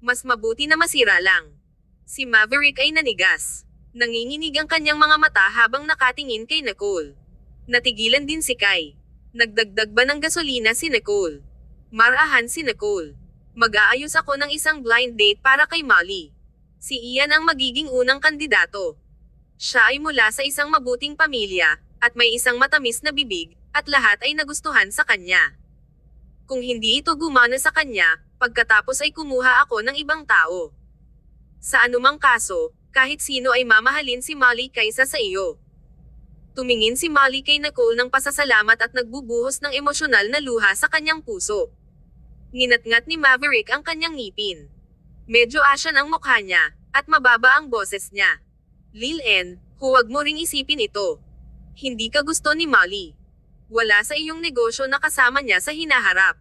Mas mabuti na masira lang." Si Maverick ay nanigas. Nanginginig ang kanyang mga mata habang nakatingin kay Nicole. Natigilan din si Kai. Nagdagdag ba ng gasolina si Nicole? Marahan si Nicole. Mag-aayos ako ng isang blind date para kay Molly. Si Ian ang magiging unang kandidato. Siya ay mula sa isang mabuting pamilya, at may isang matamis na bibig, at lahat ay nagustuhan sa kanya. Kung hindi ito gumana sa kanya, pagkatapos ay kumuha ako ng ibang tao. Sa anumang kaso, kahit sino ay mamahalin si Molly kaysa sa iyo. Tumingin si Molly kay Nicole ng pasasalamat at nagbubuhos ng emosyonal na luha sa kanyang puso. Nginat-ngat ni Maverick ang kanyang ngipin. Medyo asyan ang mukha niya, at mababa ang boses niya. Lil-En, huwag mo ring isipin ito. Hindi ka gusto ni Molly. Wala sa iyong negosyo na kasama niya sa hinaharap.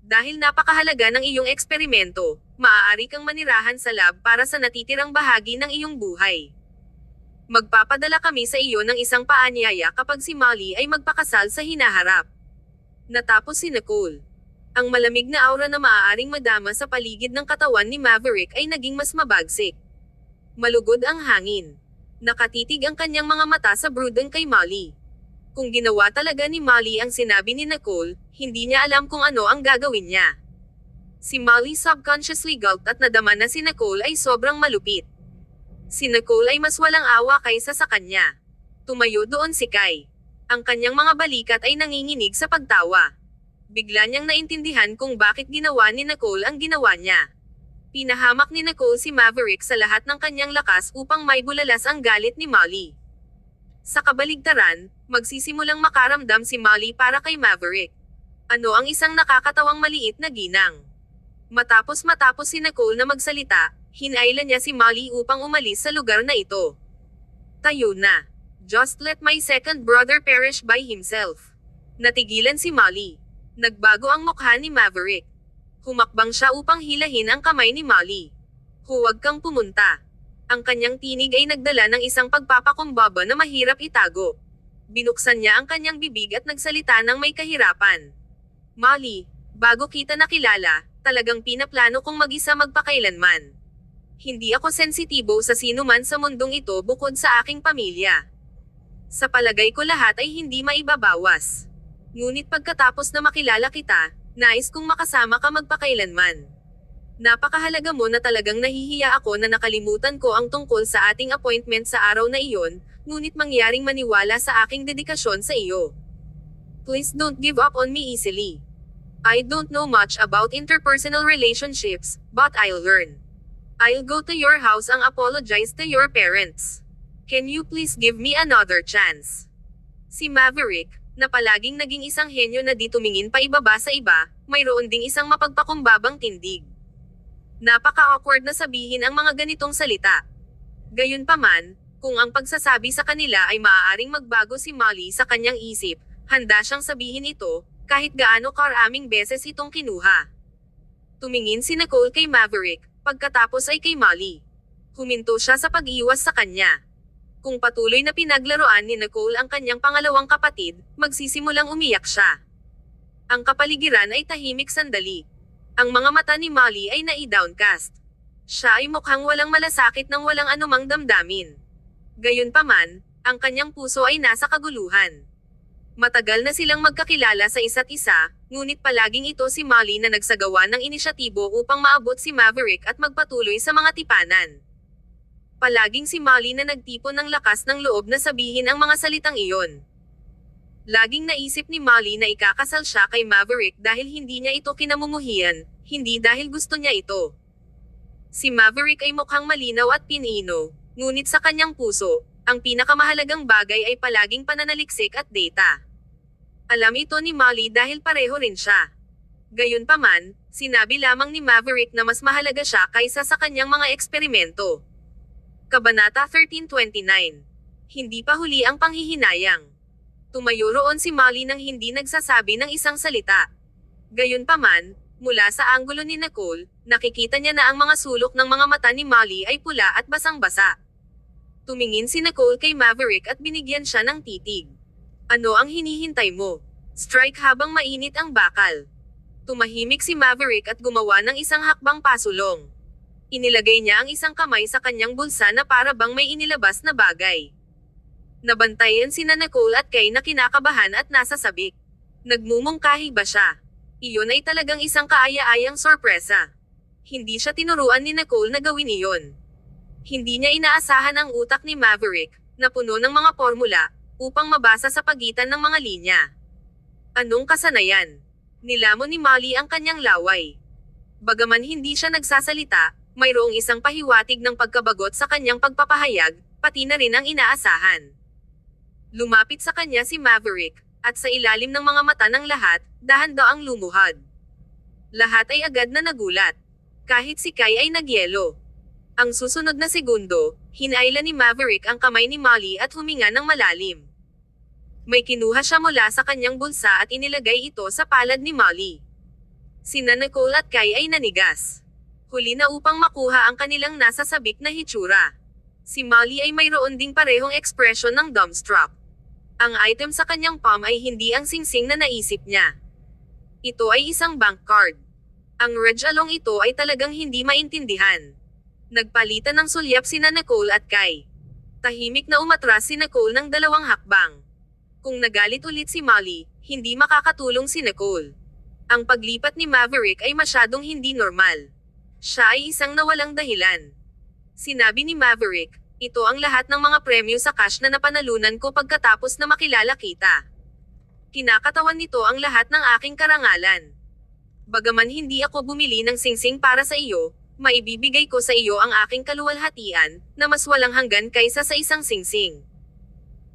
Dahil napakahalaga ng iyong eksperimento, maaari kang manirahan sa lab para sa natitirang bahagi ng iyong buhay. Magpapadala kami sa iyo ng isang paanyaya kapag si Molly ay magpakasal sa hinaharap. Natapos si Nicole. Ang malamig na aura na maaaring madama sa paligid ng katawan ni Maverick ay naging mas mabagsik. Malugod ang hangin. Nakatitig ang kanyang mga mata sa Bruden kay Molly. Kung ginawa talaga ni Molly ang sinabi ni Nicole, hindi niya alam kung ano ang gagawin niya. Si Molly subconsciously gulped at nadama na si Nicole ay sobrang malupit. Si Nicole ay mas walang awa kaysa sa kanya. Tumayo doon si Kai. Ang kanyang mga balikat ay nanginginig sa pagtawa. Bigla niyang naintindihan kung bakit ginawa ni Nicole ang ginawa niya. Pinahamak ni Nicole si Maverick sa lahat ng kanyang lakas upang maibulalas ang galit ni Molly. Sa kabaligtaran, magsisimulang makaramdam si Molly para kay Maverick. Ano ang isang nakakatawang maliit na ginang? Matapos si Nicole na magsalita, hinailan niya si Molly upang umalis sa lugar na ito. Tayo na. Just let my second brother perish by himself. Natigilan si Molly. Nagbago ang mukha ni Maverick. Humakbang siya upang hilahin ang kamay ni Molly. Huwag kang pumunta. Ang kanyang tinig ay nagdala ng isang pagpapakumbaba na mahirap itago. Binuksan niya ang kanyang bibig at nagsalita ng may kahirapan. Molly, bago kita nakilala, talagang pinaplano kong mag-isa magpakailanman. Hindi ako sensitibo sa sino man sa mundong ito bukod sa aking pamilya. Sa palagay ko lahat ay hindi maibabawas. Ngunit pagkatapos na makilala kita, nais kong makasama ka magpakailanman. Napakahalaga mo na talagang nahihiya ako na nakalimutan ko ang tungkol sa ating appointment sa araw na iyon, ngunit mangyaring maniwala sa aking dedikasyon sa iyo. Please don't give up on me easily. I don't know much about interpersonal relationships, but I'll learn. I'll go to your house and apologize to your parents. Can you please give me another chance? Si Maverick, na palaging naging isang henyo na di tumingin pa ibaba sa iba, mayroon ding isang mapagpakumbabang tindig. Napaka-awkward na sabihin ang mga ganitong salita. Gayunpaman, kung ang pagsasabi sa kanila ay maaaring magbago si Molly sa kanyang isip, handa siyang sabihin ito, kahit gaano karaming beses itong kinuha. Tumingin si Nicole kay Maverick, pagkatapos ay kay Molly. Huminto siya sa pag-iwas sa kanya. Kung patuloy na pinaglaruan ni Nicole ang kanyang pangalawang kapatid, magsisimulang umiyak siya. Ang kapaligiran ay tahimik sandali. Ang mga mata ni Molly ay nai-downcast. Siya ay mukhang walang malasakit nang walang anumang damdamin. Gayunpaman, ang kanyang puso ay nasa kaguluhan. Matagal na silang magkakilala sa isa't isa, ngunit palaging ito si Molly na nagsagawa ng inisyatibo upang maabot si Maverick at magpatuloy sa mga tipanan. Palaging si Molly na nagtipon ng lakas ng loob na sabihin ang mga salitang iyon. Laging naisip ni Molly na ikakasal siya kay Maverick dahil hindi niya ito kinamumuhian, hindi dahil gusto niya ito. Si Maverick ay mukhang malinaw at pinino, ngunit sa kanyang puso, ang pinakamahalagang bagay ay palaging pananaliksik at data. Alam ito ni Molly dahil pareho rin siya. Gayunpaman, sinabi lamang ni Maverick na mas mahalaga siya kaysa sa kanyang mga eksperimento. Kabanata 1329. Hindi pa huli ang panghihinayang. Tumayo roon si Molly nang hindi nagsasabi ng isang salita. Gayunpaman, mula sa anggulo ni Nicole, nakikita niya na ang mga sulok ng mga mata ni Molly ay pula at basang-basa. Tumingin si Nicole kay Maverick at binigyan siya ng titig. Ano ang hinihintay mo? Strike habang mainit ang bakal. Tumahimik si Maverick at gumawa ng isang hakbang pasulong. Inilagay niya ang isang kamay sa kanyang bulsa na para bang may inilabas na bagay. Nabantayan sina Nicole at Kay na kinakabahan at nasa sabik. Nagmumungkahi ba siya? Iyon ay talagang isang kaaya-ayang sorpresa. Hindi siya tinuruan ni Nicole na gawin iyon. Hindi niya inaasahan ang utak ni Maverick, na puno ng mga formula, upang mabasa sa pagitan ng mga linya. Anong kasanayan? Nilamon ni Molly ang kanyang laway. Bagaman hindi siya nagsasalita, mayroong isang pahiwatig ng pagkabagot sa kanyang pagpapahayag, pati na rin ang inaasahan. Lumapit sa kanya si Maverick, at sa ilalim ng mga mata ng lahat, dahan-daang lumuhad. Lahat ay agad na nagulat. Kahit si Kai ay nagyelo. Ang susunod na segundo, hinailan ni Maverick ang kamay ni Molly at huminga ng malalim. May kinuha siya mula sa kanyang bulsa at inilagay ito sa palad ni Molly. Sina Nicole at Kai ay nanigas. Huli na upang makuha ang kanilang nasa sabik na hitsura. Si Molly ay mayroon ding parehong ekspresyon ng dumbstruck. Ang item sa kanyang palm ay hindi ang singsing na naisip niya. Ito ay isang bank card. Ang regalong ito ay talagang hindi maintindihan. Nagpalitan ng sulyap sina Nicole at Kai. Tahimik na umatras si Nicole ng 2 hakbang. Kung nagalit ulit si Molly, hindi makakatulong si Nicole. Ang paglipat ni Maverick ay masyadong hindi normal. Siya ay isang nawalang dahilan. Sinabi ni Maverick, ito ang lahat ng mga premyo sa cash na napanalunan ko pagkatapos na makilala kita. Kinakatawan nito ang lahat ng aking karangalan. Bagaman hindi ako bumili ng singsing para sa iyo, maibibigay ko sa iyo ang aking kaluwalhatian, na mas walang hanggan kaysa sa isang singsing.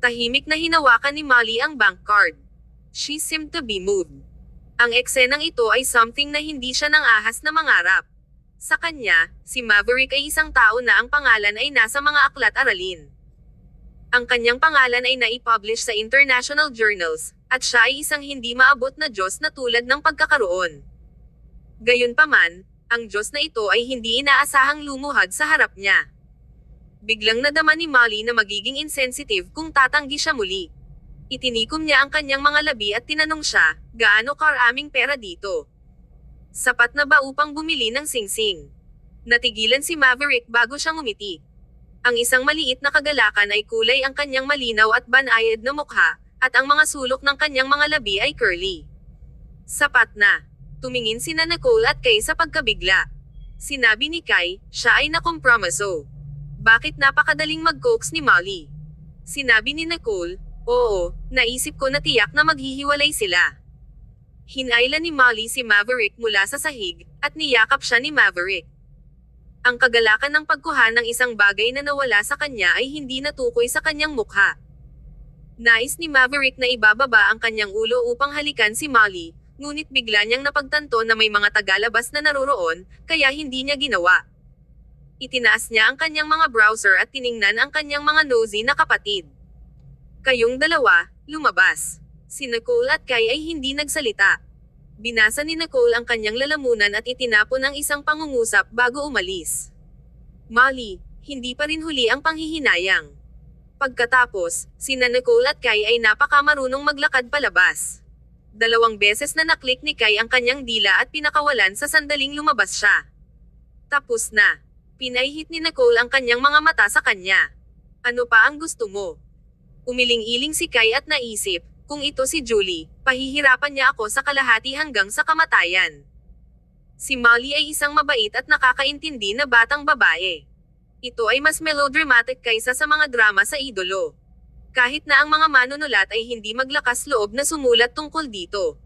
Tahimik na hinawakan ni Molly ang bank card. She seemed to be moved. Ang eksenang ito ay something na hindi siya nang ahas na mangarap. Sa kanya, si Maverick ay isang tao na ang pangalan ay nasa mga aklat-aralin. Ang kanyang pangalan ay naipublish sa international journals, at siya ay isang hindi maabot na Diyos na tulad ng pagkakaroon. Gayunpaman, ang Diyos na ito ay hindi inaasahang lumuhad sa harap niya. Biglang nadama ni Molly na magiging insensitive kung tatanggi siya muli. Itinikom niya ang kanyang mga labi at tinanong siya, gaano karaming pera dito? Sapat na ba upang bumili ng singsing? Natigilan si Maverick bago siya ngumiti. Ang isang maliit na kagalakan ay kulay ang kanyang malinaw at banayad na mukha, at ang mga sulok ng kanyang mga labi ay curly. Sapat na. Tumingin sina Nicole at Kai sa pagkabigla. Sinabi ni Kai, siya ay nakompromiso. Bakit napakadaling mag-coax ni Molly? Sinabi ni Nicole, oo, naisip ko na tiyak na maghihiwalay sila. Hinailan ni Molly si Maverick mula sa sahig, at niyakap siya ni Maverick. Ang kagalakan ng pagkuha ng isang bagay na nawala sa kanya ay hindi natukoy sa kanyang mukha. Nais ni Maverick na ibababa ang kanyang ulo upang halikan si Molly, ngunit bigla niyang napagtanto na may mga tagalabas na naroroon, kaya hindi niya ginawa. Itinaas niya ang kanyang mga browser at tiningnan ang kanyang mga nosy na kapatid. Kayong dalawa, lumabas. Si Nicole at Kai ay hindi nagsalita. Binasa ni Nicole ang kanyang lalamunan at itinapon ang isang pangungusap bago umalis. Molly, hindi pa rin huli ang panghihinayang. Pagkatapos, sina Nicole at Kai ay napakamarunong maglakad palabas. 2 beses na naklik ni Kai ang kanyang dila at pinakawalan sa sandaling lumabas siya. Tapos na. Pinaihit ni Nicole ang kanyang mga mata sa kanya. Ano pa ang gusto mo? Umiling-iling si Kai at naisip, kung ito si Julie, pahihirapan niya ako sa kalahati hanggang sa kamatayan. Si Molly ay isang mabait at nakakaintindi na batang babae. Ito ay mas melodramatic kaysa sa mga drama sa idolo. Kahit na ang mga manunulat ay hindi maglakas loob na sumulat tungkol dito.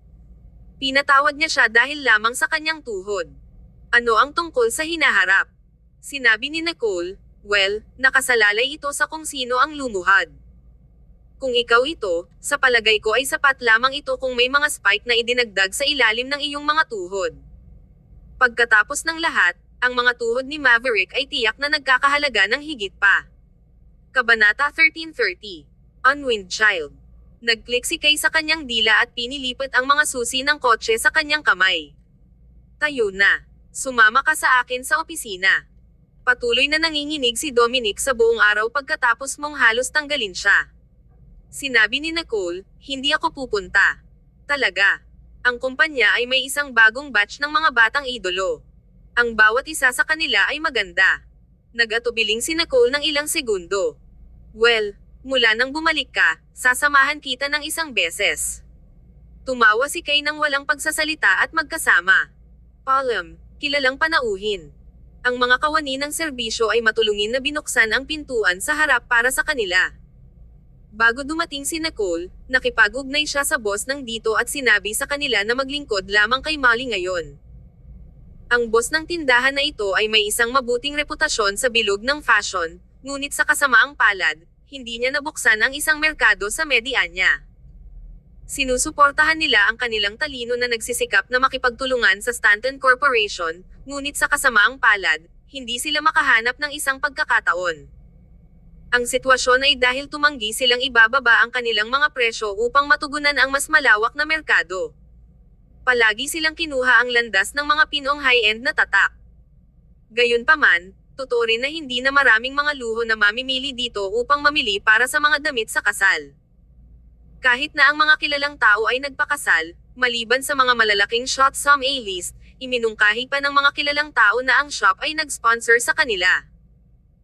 Pinatawad niya siya dahil lamang sa kanyang tuhod. Ano ang tungkol sa hinaharap? Sinabi ni Nicole, well, nakasalalay ito sa kung sino ang lumuhad. Kung ikaw ito, sa palagay ko ay sapat lamang ito kung may mga spike na idinagdag sa ilalim ng iyong mga tuhod. Pagkatapos ng lahat, ang mga tuhod ni Maverick ay tiyak na nagkakahalaga ng higit pa. Kabanata 1330. Unwind Child. Nag-click si Kai sa kanyang dila at pinilipat ang mga susi ng kotse sa kanyang kamay. Tayo na. Sumama ka sa akin sa opisina. Patuloy na nanginginig si Dominic sa buong araw pagkatapos mong halos tanggalin siya. Sinabi ni Nicole, hindi ako pupunta. Talaga. Ang kumpanya ay may isang bagong batch ng mga batang idolo. Ang bawat isa sa kanila ay maganda. Nag-atubiling si Nicole ng ilang segundo. Well, mula nang bumalik ka, sasamahan kita ng isang beses. Tumawa si Kay nang walang pagsasalita at magkasama. Palm, kilalang panauhin. Ang mga kawani ng serbisyo ay matulungin na binuksan ang pintuan sa harap para sa kanila. Bago dumating si Nicole, nakipag-ugnay siya sa boss ng dito at sinabi sa kanila na maglingkod lamang kay Molly ngayon. Ang boss ng tindahan na ito ay may isang mabuting reputasyon sa bilog ng fashion, ngunit sa kasamaang palad, hindi niya nabuksan ang isang merkado sa Medianya. Sinusuportahan nila ang kanilang talino na nagsisikap na makipagtulungan sa Stanton Corporation, ngunit sa kasamaang palad, hindi sila makahanap ng isang pagkakataon. Ang sitwasyon ay dahil tumanggi silang ibababa ang kanilang mga presyo upang matugunan ang mas malawak na merkado. Palagi silang kinuha ang landas ng mga Pinong high-end na tatak. Gayunpaman, totoo rin na hindi na maraming mga luho na mamimili dito upang mamili para sa mga damit sa kasal. Kahit na ang mga kilalang tao ay nagpakasal, maliban sa mga malalaking shot sum A-list, iminungkahi pa ng mga kilalang tao na ang shop ay nag-sponsor sa kanila.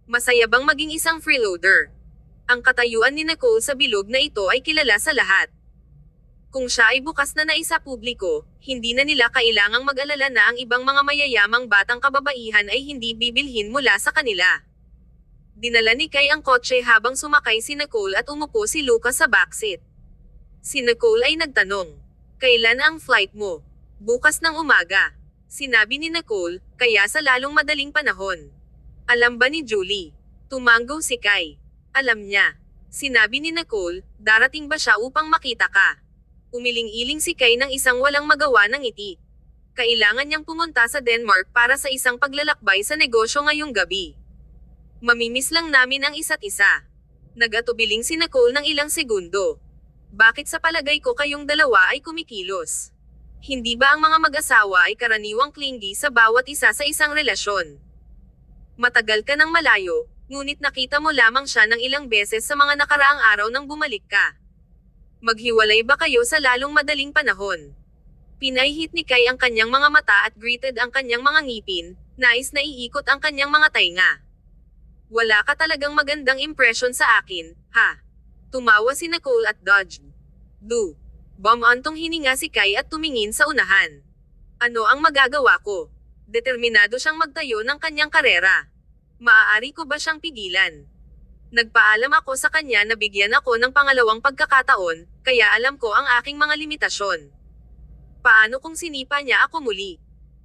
Masaya bang maging isang freeloader? Ang katayuan ni Nicole sa bilog na ito ay kilala sa lahat. Kung siya ay bukas na naisa publiko, hindi na nila kailangang mag-alala na ang ibang mga mayayamang batang kababaihan ay hindi bibilhin mula sa kanila. Dinala ni Kay ang kotse habang sumakay si Nicole at umupo si Lucas sa backseat. Si Nicole ay nagtanong, "Kailan ang flight mo?" "Bukas ng umaga." Sinabi ni Nicole, "Kaya sa lalong madaling panahon." Alam ba ni Julie? Tumanggaw si Kay. Alam niya. Sinabi ni Nicole, "Darating ba siya upang makita ka?" Umiling-iling si Kay ng isang walang magawa ng ngiti. Kailangan niyang pumunta sa Denmark para sa isang paglalakbay sa negosyo ngayong gabi. "Mamimiss lang namin ang isa't isa." Nag-atubiling si Nicole ng ilang segundo. "Bakit sa palagay ko kayong dalawa ay kumikilos? Hindi ba ang mga mag-asawa ay karaniwang clingy sa bawat isa sa isang relasyon? Matagal ka nang malayo, ngunit nakita mo lamang siya ng ilang beses sa mga nakaraang araw nang bumalik ka. Maghiwalay ba kayo sa lalong madaling panahon?" Pinahihit ni Kay ang kanyang mga mata at gritted ang kanyang mga ngipin, nais na iikot ang kanyang mga tainga. "Wala ka talagang magandang impression sa akin, ha?" Tumawa si Nicole at dodged. Bumantong hininga si Kay at tumingin sa unahan. "Ano ang magagawa ko?" Determinado siyang magtayo ng kanyang karera. Maaari ko ba siyang pigilan? Nagpaalam ako sa kanya na bigyan ako ng pangalawang pagkakataon, kaya alam ko ang aking mga limitasyon. Paano kung sinipa niya ako muli?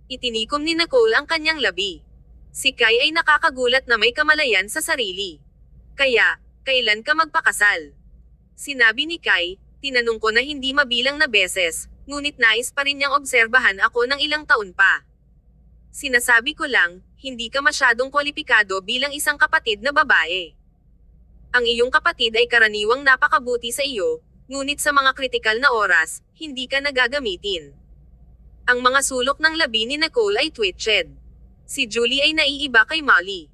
Itinikom ni Nicole ang kanyang labi. Si Kay ay nakakagulat na may kamalayan sa sarili. "Kaya, kailan ka magpakasal?" Sinabi ni Kay, "Tinanong ko na hindi mabilang na beses, ngunit nais pa rin niyang obserbahan ako ng ilang taon pa. Sinasabi ko lang, hindi ka masyadong kwalipikado bilang isang kapatid na babae. Ang iyong kapatid ay karaniwang napakabuti sa iyo, ngunit sa mga kritikal na oras, hindi ka nagagamitin." Ang mga sulok ng labi ni Nicole ay twitched. Si Julie ay naiiba kay Molly.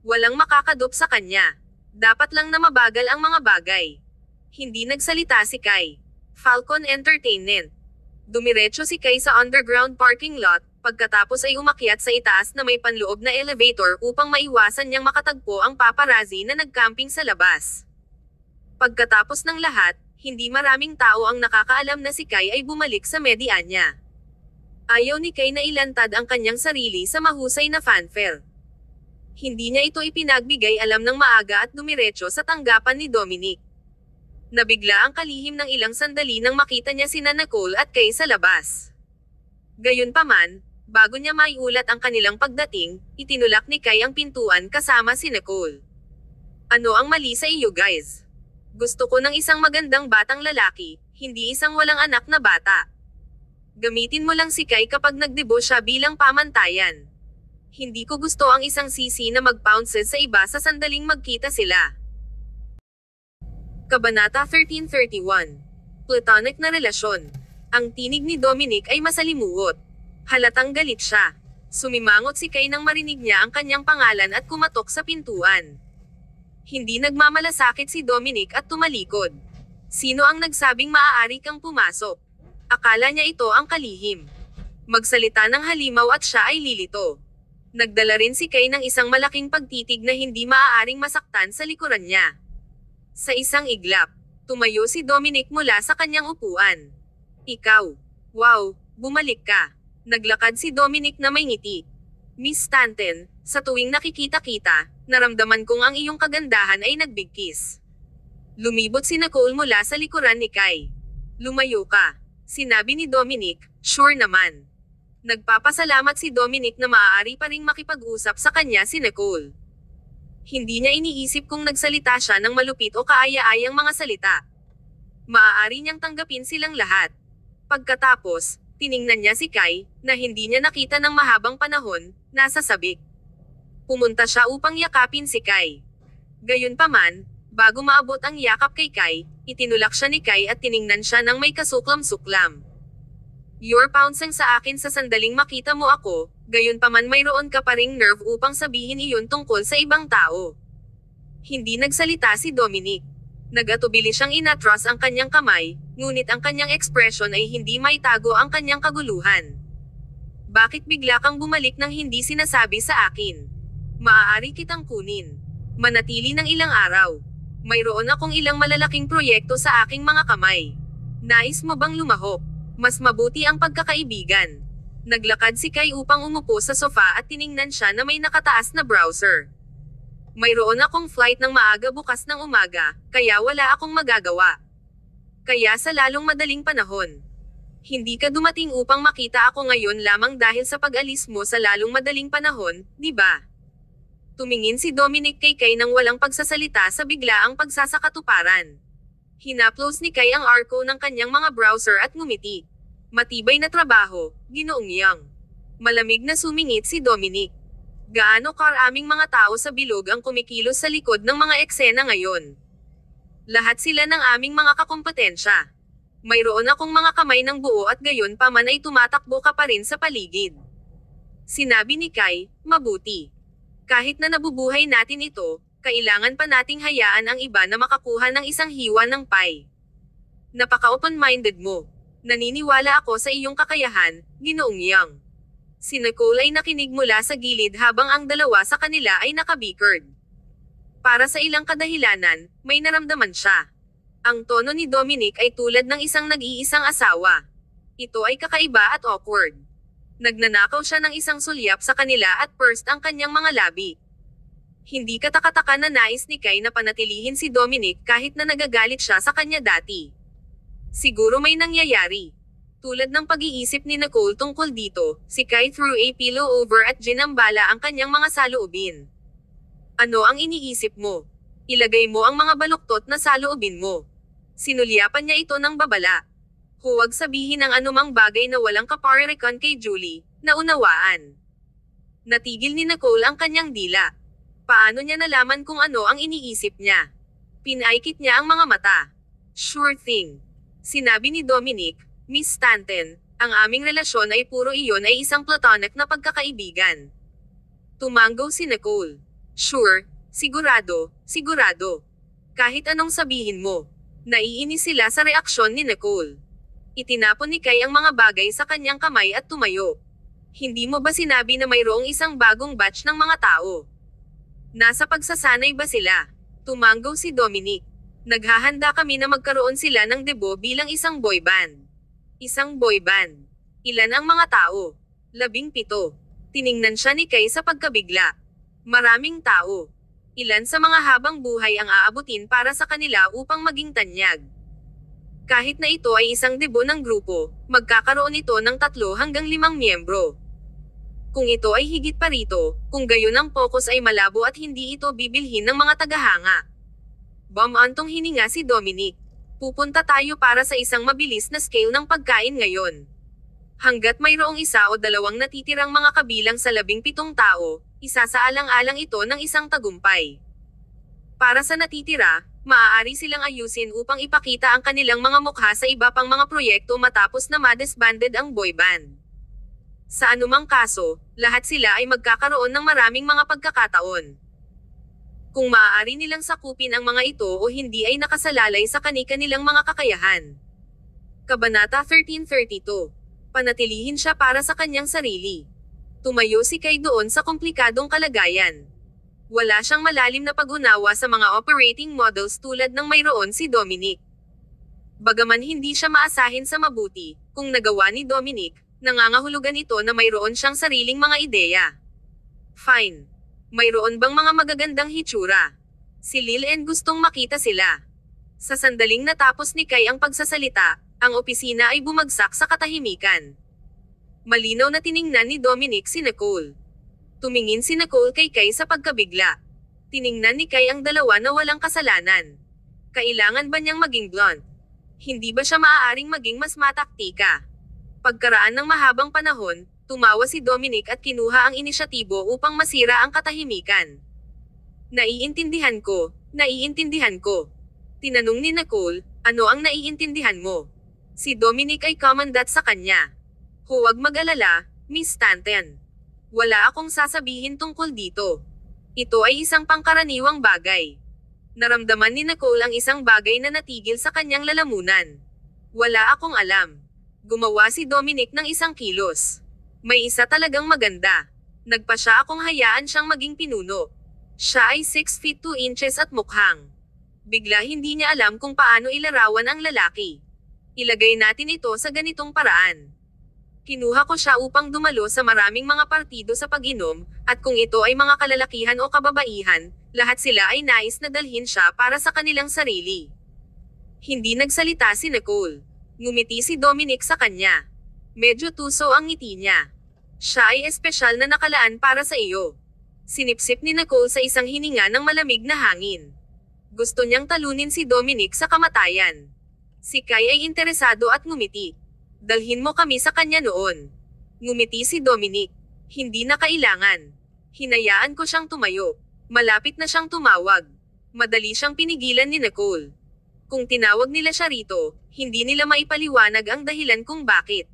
Walang makakadop sa kanya. Dapat lang na mabagal ang mga bagay. Hindi nagsalita si Kay. Falcon Entertainment. Dumiretso si Kay sa underground parking lot, pagkatapos ay umakyat sa itaas na may panloob na elevator upang maiwasan niyang makatagpo ang paparazzi na nagcamping sa labas. Pagkatapos ng lahat, hindi maraming tao ang nakakaalam na si Kay ay bumalik sa Medianya. Ayaw ni Kay na ilantad ang kanyang sarili sa mahusay na fanfare. Hindi niya ito ipinagbigay alam ng maaga at dumiretso sa tanggapan ni Dominic. Nabigla ang kalihim ng ilang sandali nang makita niya sina Nicole at Kay sa labas. Gayunpaman, bago niya maiulat ang kanilang pagdating, itinulak ni Kay ang pintuan kasama si Nicole. "Ano ang mali sa iyo guys? Gusto ko ng isang magandang batang lalaki, hindi isang walang anak na bata. Gamitin mo lang si Kay kapag nagdebo siya bilang pamantayan. Hindi ko gusto ang isang sisi na mag-pounces sa iba sa sandaling magkita sila." Kabanata 1331. Platonic na relasyon. Ang tinig ni Dominic ay masalimuot. Halatang galit siya. Sumimangot si Kay nang marinig niya ang kanyang pangalan at kumatok sa pintuan. Hindi nagmamalasakit si Dominic at tumalikod. "Sino ang nagsabing maaari kang pumasok?" Akala niya ito ang kalihim. Magsalita ng halimaw at siya ay lilito. Nagdala rin si Kay ng isang malaking pagtitig na hindi maaaring masaktan sa likuran niya. Sa isang iglap, tumayo si Dominic mula sa kanyang upuan. Ikaw. Wow, bumalik ka. Naglakad si Dominic na may ngiti. Miss Stanton, sa tuwing nakikita kita, naramdaman kong ang iyong kagandahan ay nagbigkis. Lumibot si Nicole mula sa likuran ni Kai. Lumayo ka. Sinabi ni Dominic, sure naman. Nagpapasalamat si Dominic na maaari pa ring makipag-usap sa kanya si Nicole. Hindi niya iniisip kung nagsalita siya ng malupit o kaaya-ayang mga salita. Maaari niyang tanggapin silang lahat. Pagkatapos, tiningnan niya si Kai, na hindi niya nakita ng mahabang panahon, nasa sabik. Pumunta siya upang yakapin si Kai. Gayunpaman, bago maabot ang yakap kay Kai, itinulak siya ni Kai at tiningnan siya ng may kasuklam-suklam. You're pouncing sa akin sa sandaling makita mo ako, gayunpaman mayroon ka pa ring nerve upang sabihin iyon tungkol sa ibang tao. Hindi nagsalita si Dominic. Nagatubili siyang inatras ang kanyang kamay, ngunit ang kanyang ekspresyon ay hindi maitago ang kanyang kaguluhan. Bakit bigla kang bumalik nang hindi sinasabi sa akin? Maaari kitang kunin. Manatili ng ilang araw. Mayroon akong ilang malalaking proyekto sa aking mga kamay. Nais mo bang lumahok? Mas mabuti ang pagkakaibigan. Naglakad si Kai upang umupo sa sofa at tiningnan siya na may nakataas na browser. Mayroon akong flight ng maaga bukas ng umaga, kaya wala akong magagawa. Kaya sa lalong madaling panahon. Hindi ka dumating upang makita ako ngayon lamang dahil sa pag-alis mo sa lalong madaling panahon, di ba? Tumingin si Dominic kay Kai nang walang pagsasalita sa biglaang pagsasakatuparan. Hinaplos ni Kai ang arko ng kanyang mga browser at ngumiti. Matibay na trabaho, Ginoong Yang. Malamig na sumingit si Dominic. Gaano karaming mga tao sa bilog ang kumikilos sa likod ng mga eksena ngayon? Lahat sila ng aming mga kakumpetensya. Mayroon akong mga kamay ng buo at gayon pa man ay tumatakbo ka pa rin sa paligid. Sinabi ni Kai, mabuti. Kahit na nabubuhay natin ito, kailangan pa nating hayaan ang iba na makakuha ng isang hiwa ng pie. Napaka-open-minded mo. Naniniwala ako sa iyong kakayahan, Ginoong Yang. Si Nicole ay nakinig mula sa gilid habang ang dalawa sa kanila ay nakabikerd. Para sa ilang kadahilanan, may naramdaman siya. Ang tono ni Dominic ay tulad ng isang nag-iisang asawa. Ito ay kakaiba at awkward. Nagnanakaw siya ng isang sulyap sa kanila at pursed ang kanyang mga labi. Hindi katakataka na nais ni Kai na panatilihin si Dominic kahit na nagagalit siya sa kanya dati. Siguro may nangyayari. Tulad ng pag-iisip ni Nicole tungkol dito, si Kai threw a pillow over at ginambala ang kanyang mga saloobin. Ano ang iniisip mo? Ilagay mo ang mga baluktot na saloobin mo. Sinulyapan niya ito ng babala. Huwag sabihin ang anumang bagay na walang kaparerekan kay Julie, naunawaan. Natigil ni Nicole ang kanyang dila. Paano niya nalaman kung ano ang iniisip niya? Pinaikit niya ang mga mata. Sure thing. Sinabi ni Dominic, Miss Stanton, ang aming relasyon ay puro iyon ay isang platonic na pagkakaibigan. Tumanggo si Nicole. Sure, sigurado, sigurado. Kahit anong sabihin mo. Naiinis sila sa reaksyon ni Nicole. Itinapon ni Kai ang mga bagay sa kanyang kamay at tumayo. Hindi mo ba sinabi na mayroong isang bagong batch ng mga tao? Nasa pagsasanay ba sila? Tumanggo si Dominic. Naghahanda kami na magkaroon sila ng debut bilang isang boy band. Isang boy band. Ilan ang mga tao? 17. Tiningnan siya ni Kai sa pagkabigla. Maraming tao. Ilan sa mga habang buhay ang aabutin para sa kanila upang maging tanyag. Kahit na ito ay isang debut ng grupo, magkakaroon ito ng 3 hanggang 5 miyembro. Kung ito ay higit pa rito, kung gayon ang focus ay malabo at hindi ito bibilhin ng mga tagahanga. Bumantong hininga si Dominic. Pupunta tayo para sa isang mabilis na scale ng pagkain ngayon. Hanggat mayroong 1 o 2 natitirang mga kabilang sa 17 tao, isasaalang-alang ito ng isang tagumpay. Para sa natitira, maaari silang ayusin upang ipakita ang kanilang mga mukha sa iba pang mga proyekto matapos na ma-disbanded ang boy band. Sa anumang kaso, lahat sila ay magkakaroon ng maraming mga pagkakataon. Kung maaari nilang sakupin ang mga ito o hindi ay nakasalalay sa kani-kanilang mga kakayahan. Kabanata 1332. Panatilihin siya para sa kanyang sarili. Tumayo si Kai doon sa komplikadong kalagayan. Wala siyang malalim na pag-unawa sa mga operating models tulad ng mayroon si Dominic. Bagaman hindi siya maasahin sa mabuti, kung nagawa ni Dominic, nangangahulugan ito na mayroon siyang sariling mga ideya. Fine. Mayroon bang mga magagandang hitsura? Si Lil-En gustong makita sila. Sa sandaling natapos ni Kai ang pagsasalita, ang opisina ay bumagsak sa katahimikan. Malinaw na tiningnan ni Dominic si Nicole. Tumingin si Nicole kay Kai sa pagkabigla. Tiningnan ni Kai ang dalawa na walang kasalanan. Kailangan ba niyang maging blunt? Hindi ba siya maaaring maging mas mataktika? Pagkaraan ng mahabang panahon, tumawa si Dominic at kinuha ang inisyatibo upang masira ang katahimikan. Naiintindihan ko. Tinanong ni Nicole, ano ang naiintindihan mo? Si Dominic ay commandant sa kanya. Huwag mag-alala, Miss Stanton. Wala akong sasabihin tungkol dito. Ito ay isang pangkaraniwang bagay. Naramdaman ni Nicole ang isang bagay na natigil sa kanyang lalamunan. Wala akong alam. Gumawa si Dominic ng isang kilos. May isa talagang maganda. Nagpa siya akong hayaan siyang maging pinuno. Siya ay 6 feet 2 inches at mukhang. Bigla hindi niya alam kung paano ilarawan ang lalaki. Ilagay natin ito sa ganitong paraan. Kinuha ko siya upang dumalo sa maraming mga partido sa pag-inom, at kung ito ay mga kalalakihan o kababaihan, lahat sila ay nais na dalhin siya para sa kanilang sarili. Hindi nagsalita si Nicole. Ngumiti si Dominic sa kanya. Medyo tuso ang ngiti niya. Siya ay espesyal na nakalaan para sa iyo. Sinipsip ni Nicole sa isang hininga ng malamig na hangin. Gusto niyang talunin si Dominic sa kamatayan. Si Kai ay interesado at ngumiti. Dalhin mo kami sa kanya noon. Ngumiti si Dominic. Hindi na kailangan. Hinayaan ko siyang tumayo. Malapit na siyang tumawag. Madali siyang pinigilan ni Nicole. Kung tinawag nila siya rito, hindi nila maipaliwanag ang dahilan kung bakit.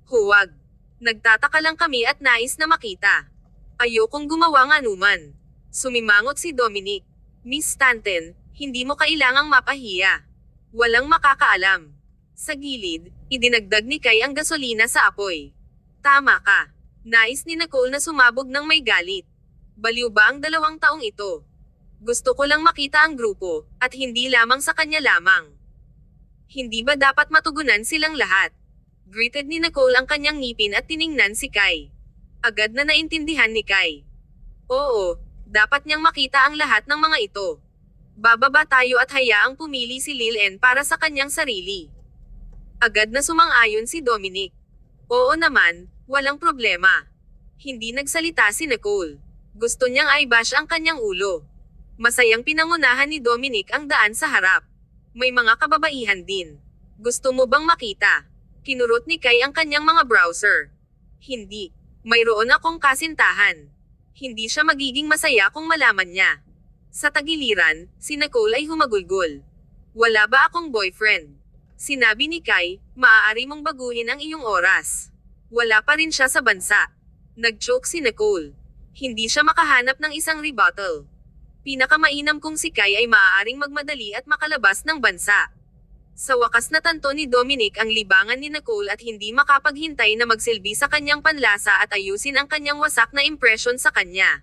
Huwag. Nagtataka lang kami at nais na makita. Ayokong gumawa ng anuman. Sumimangot si Dominic. Miss Stanton, hindi mo kailangang mapahiya. Walang makakaalam. Sa gilid, idinagdag ni Kai ang gasolina sa apoy. Tama ka. Nais ni Nicole na sumabog ng may galit. Baliw ba ang 2 taong ito? Gusto ko lang makita ang grupo, at hindi lamang sa kanya lamang. Hindi ba dapat matugunan silang lahat? Greeted ni Nicole ang kanyang ngipin at tiningnan si Kai. Agad na naintindihan ni Kai. Oo, dapat niyang makita ang lahat ng mga ito. Bababa tayo at hayaang pumili si Lil-En para sa kanyang sarili. Agad na sumang-ayon si Dominic. Oo naman, walang problema. Hindi nagsalita si Nicole. Gusto niyang i-bash ang kanyang ulo. Masayang pinangunahan ni Dominic ang daan sa harap. May mga kababaihan din. Gusto mo bang makita? Kinurot ni Kai ang kanyang mga browser. Hindi. Mayroon akong kasintahan. Hindi siya magiging masaya kung malaman niya. Sa tagiliran, si Nicole ay humagulgol. Wala ba akong boyfriend? Sinabi ni Kai, maaari mong baguhin ang iyong oras. Wala pa rin siya sa bansa. Nag-joke si Nicole. Hindi siya makahanap ng isang rebuttal. Pinakamainam kung si Kai ay maaaring magmadali at makalabas ng bansa. Sa wakas natanto ni Dominic ang libangan ni Nicole at hindi makapaghintay na magsilbi sa kanyang panlasa at ayusin ang kanyang wasak na impresyon sa kanya.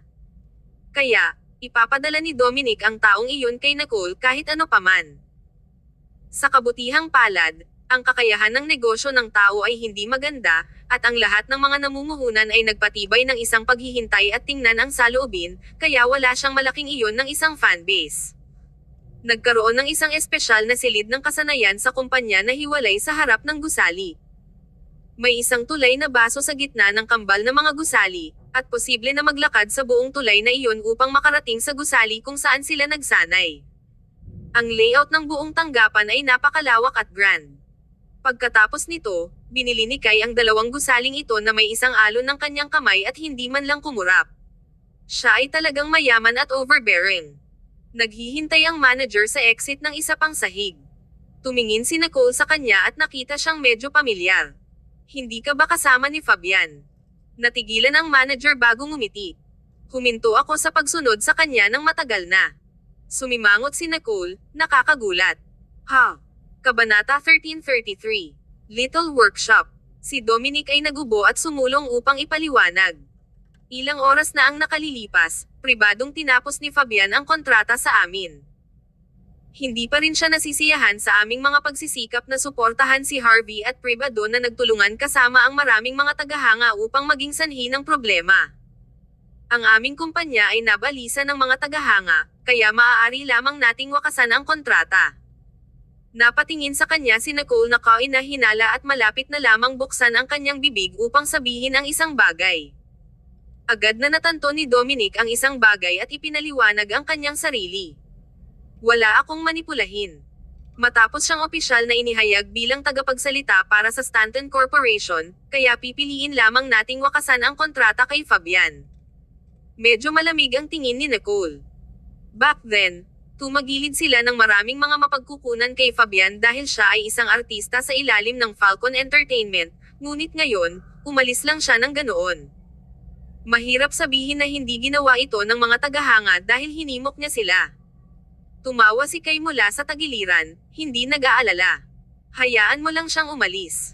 Kaya, ipapadala ni Dominic ang taong iyon kay Nicole kahit ano paman. Sa kabutihang palad, ang kakayahan ng negosyo ng tao ay hindi maganda, at ang lahat ng mga namumuhunan ay nagpatibay ng isang paghihintay at tingnan ang saloobin, kaya wala siyang malaking iyon ng isang fanbase. Nagkaroon ng isang espesyal na silid ng kasanayan sa kumpanya na hiwalay sa harap ng gusali. May isang tulay na baso sa gitna ng kambal ng mga gusali, at posible na maglakad sa buong tulay na iyon upang makarating sa gusali kung saan sila nagsanay. Ang layout ng buong tanggapan ay napakalawak at grand. Pagkatapos nito, binili ni Kai ang 2 gusaling ito na may isang alon ng kanyang kamay at hindi man lang kumurap. Siya ay talagang mayaman at overbearing. Naghihintay ang manager sa exit ng isa pang sahig. Tumingin si Nicole sa kanya at nakita siyang medyo pamilyar. Hindi ka ba kasama ni Fabian? Natigilan ang manager bago ngumiti. Huminto ako sa pagsunod sa kanya ng matagal na. Sumimangot si Nicole, nakakagulat. Ha? Kabanata 1333. Little Workshop. Si Dominic ay nagubo at sumulong upang ipaliwanag. Ilang oras na ang nakalilipas, pribadong tinapos ni Fabian ang kontrata sa amin. Hindi pa rin siya nasisiyahan sa aming mga pagsisikap na suportahan si Harvey at Privado na nagtulungan kasama ang maraming mga tagahanga upang maging sanhi ng problema. Ang aming kumpanya ay nabalisa ng mga tagahanga, kaya maaari lamang nating wakasan ang kontrata. Napatingin sa kanya si Nicole na kainahinala at malapit na lamang buksan ang kanyang bibig upang sabihin ang isang bagay. Agad na natanto ni Dominic ang isang bagay at ipinaliwanag ang kanyang sarili. Wala akong manipulahin. Matapos siyang opisyal na inihayag bilang tagapagsalita para sa Stanton Corporation, kaya pipiliin lamang nating wakasan ang kontrata kay Fabian. Medyo malamig ang tingin ni Nicole. Back then, tumagilid sila ng maraming mga mapagkukunan kay Fabian dahil siya ay isang artista sa ilalim ng Falcon Entertainment, ngunit ngayon, umalis lang siya ng ganoon. Mahirap sabihin na hindi ginawa ito ng mga tagahanga dahil hinimok niya sila. Tumawa si Kay mula sa tagiliran, hindi nag-aalala. Hayaan mo lang siyang umalis.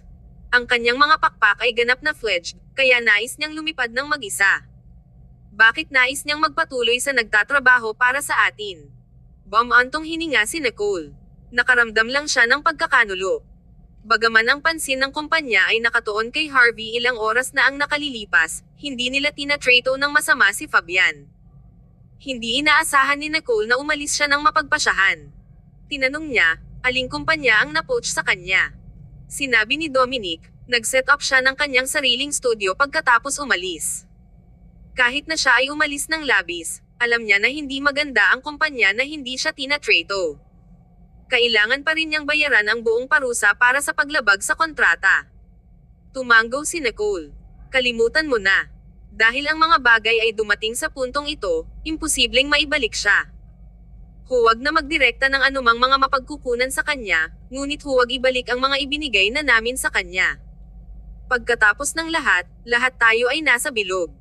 Ang kanyang mga pakpak ay ganap na fledged, kaya nais niyang lumipad ng mag-isa. Bakit nais niyang magpatuloy sa nagtatrabaho para sa atin? Bumantong hininga si Nicole. Nakaramdam lang siya ng pagkakanulo. Bagaman ang pansin ng kumpanya ay nakatuon kay Harvey ilang oras na ang nakalilipas, hindi nila tinatrato ng masama si Fabian. Hindi inaasahan ni Nicole na umalis siya ng mapagpasyahan. Tinanong niya, aling kumpanya ang napoach sa kanya. Sinabi ni Dominic, nag-set up siya ng kanyang sariling studio pagkatapos umalis. Kahit na siya ay umalis ng labis, alam niya na hindi maganda ang kumpanya na hindi siya tinatrato. Kailangan pa rin niyang bayaran ang buong parusa para sa paglabag sa kontrata. Tumanggo si Nicole. Kalimutan mo na. Dahil ang mga bagay ay dumating sa puntong ito, imposibleng maibalik siya. Huwag na magdirekta ng anumang mga mapagkukunan sa kanya, ngunit huwag ibalik ang mga ibinigay na namin sa kanya. Pagkatapos ng lahat, lahat tayo ay nasa bilog.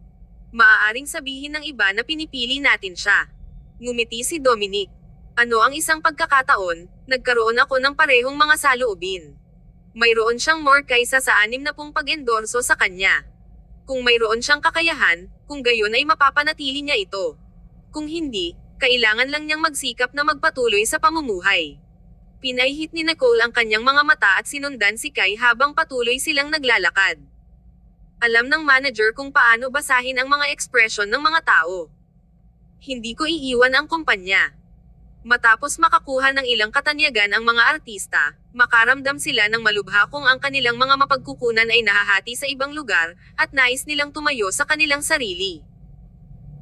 Maaaring sabihin ng iba na pinipili natin siya. Ngumiti si Dominic. Ano ang isang pagkakataon, nagkaroon ako ng parehong mga saloobin. Mayroon siyang more kaysa sa 60 pag-endorso sa kanya. Kung mayroon siyang kakayahan, kung gayon ay mapapanatili niya ito. Kung hindi, kailangan lang niyang magsikap na magpatuloy sa pamumuhay. Pinahihit ni Nicole ang kanyang mga mata at sinundan si Kai habang patuloy silang naglalakad. Alam ng manager kung paano basahin ang mga ekspresyon ng mga tao. Hindi ko iiwan ang kumpanya. Matapos makakuha ng ilang katanyagan ang mga artista, makaramdam sila ng malubha kung ang kanilang mga mapagkukunan ay nahahati sa ibang lugar, at nais nilang tumayo sa kanilang sarili.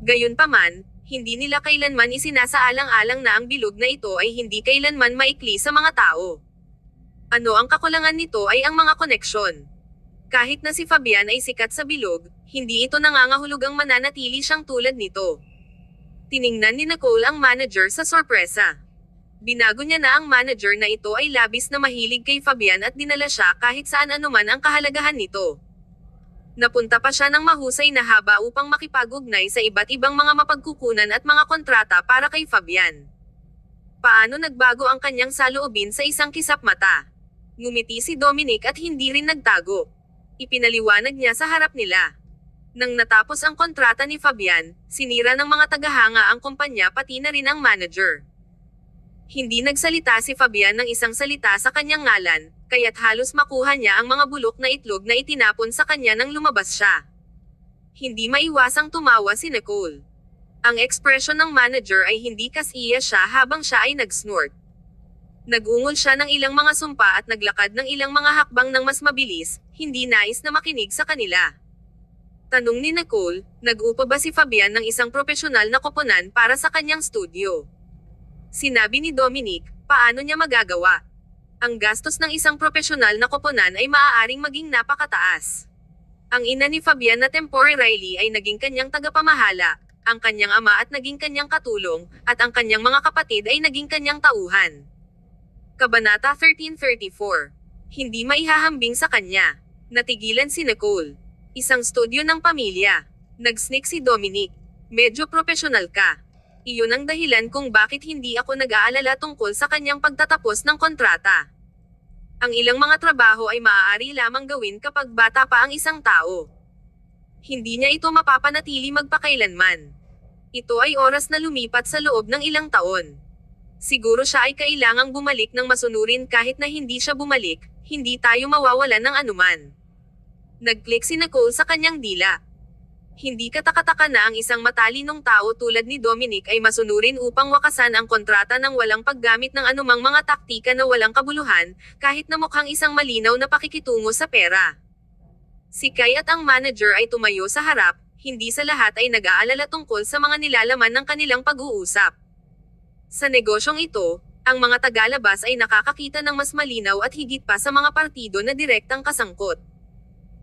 Gayunpaman, hindi nila kailanman isinasaalang-alang na ang bilog na ito ay hindi kailanman maikli sa mga tao. Ano ang kakulangan nito ay ang mga koneksyon. Kahit na si Fabian ay sikat sa bilog, hindi ito nangangahulugang mananatili siyang tulad nito. Tiningnan ni Nicole ang manager sa sorpresa. Binago niya na ang manager na ito ay labis na mahilig kay Fabian at dinala siya kahit saan anuman ang kahalagahan nito. Napunta pa siya ng mahusay na haba upang makipag-ugnay sa iba't ibang mga mapagkukunan at mga kontrata para kay Fabian. Paano nagbago ang kanyang saloobin sa isang kisap mata? Ngumiti si Dominic at hindi rin nagtago. Ipinaliwanag niya sa harap nila. Nang natapos ang kontrata ni Fabian, sinira ng mga tagahanga ang kumpanya pati na rin ang manager. Hindi nagsalita si Fabian ng isang salita sa kanyang ngalan, kaya't halos makuha niya ang mga bulok na itlog na itinapon sa kanya nang lumabas siya. Hindi maiwasang tumawa si Nicole. Ang ekspresyon ng manager ay hindi kasiya siya habang siya ay nag-snort. Nag-ungol siya ng ilang mga sumpa at naglakad ng ilang mga hakbang ng mas mabilis, hindi nais na makinig sa kanila. Tanong ni Nicole, nag-upa ba si Fabian ng isang profesional na koponan para sa kanyang studio? Sinabi ni Dominic, paano niya magagawa? Ang gastos ng isang profesional na koponan ay maaaring maging napakataas. Ang ina ni Fabian na temporarily ay naging kanyang tagapamahala, ang kanyang ama at naging kanyang katulong, at ang kanyang mga kapatid ay naging kanyang tauhan. Kabanata 1334. Hindi maihahambing sa kanya. Natigilan si Nicole. Isang studio ng pamilya. Nag-sneak si Dominic. Medyo profesional ka. Iyon ang dahilan kung bakit hindi ako nag-aalala tungkol sa kanyang pagtatapos ng kontrata. Ang ilang mga trabaho ay maaari lamang gawin kapag bata pa ang isang tao. Hindi niya ito mapapanatili magpakailanman. Ito ay oras na lumipat sa loob ng ilang taon. Siguro siya ay kailangang bumalik ng masunurin kahit na hindi siya bumalik, hindi tayo mawawalan ng anuman. Nag-click si Nicole sa kanyang dila. Hindi katakataka na ang isang matalinong tao tulad ni Dominic ay masunurin upang wakasan ang kontrata ng walang paggamit ng anumang mga taktika na walang kabuluhan, kahit na mukhang isang malinaw na pakikitungo sa pera. Si Kai at ang manager ay tumayo sa harap, hindi sa lahat ay nag-aalala tungkol sa mga nilalaman ng kanilang pag-uusap. Sa negosyong ito, ang mga tagalabas ay nakakakita ng mas malinaw at higit pa sa mga partido na direktang kasangkot.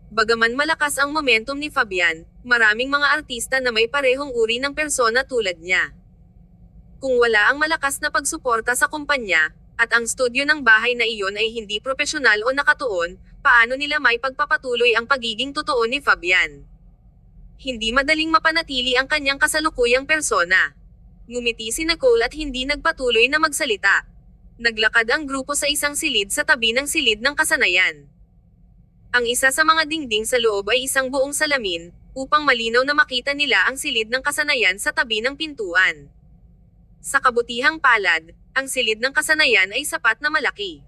Bagaman malakas ang momentum ni Fabian, maraming mga artista na may parehong uri ng persona tulad niya. Kung wala ang malakas na pagsuporta sa kumpanya, at ang studio ng bahay na iyon ay hindi propesyonal o nakatuon, paano nila may pagpapatuloy ang pagiging totoo ni Fabian? Hindi madaling mapanatili ang kanyang kasalukuyang persona. Ngumiti si Nicole at hindi nagpatuloy na magsalita. Naglakad ang grupo sa isang silid sa tabi ng silid ng kasanayan. Ang isa sa mga dingding sa loob ay isang buong salamin, upang malinaw na makita nila ang silid ng kasanayan sa tabi ng pintuan. Sa kabutihang palad, ang silid ng kasanayan ay sapat na malaki.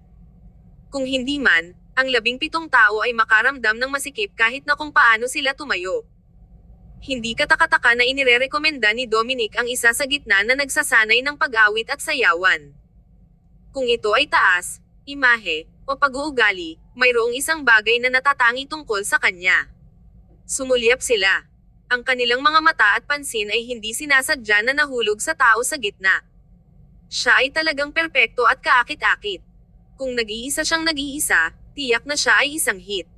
Kung hindi man, ang 17 tao ay makaramdam ng masikip kahit na kung paano sila tumayo. Hindi katakataka na inirerekomenda ni Dominic ang isa sa gitna na nagsasanay ng pag-awit at sayawan. Kung ito ay taas, imahe, o pag-uugali, mayroong isang bagay na natatangi tungkol sa kanya. Sumulyap sila. Ang kanilang mga mata at pansin ay hindi sinasadya na nahulog sa tao sa gitna. Siya ay talagang perpekto at kaakit-akit. Kung nag-iisa siyang nag-iisa, tiyak na siya ay isang hit.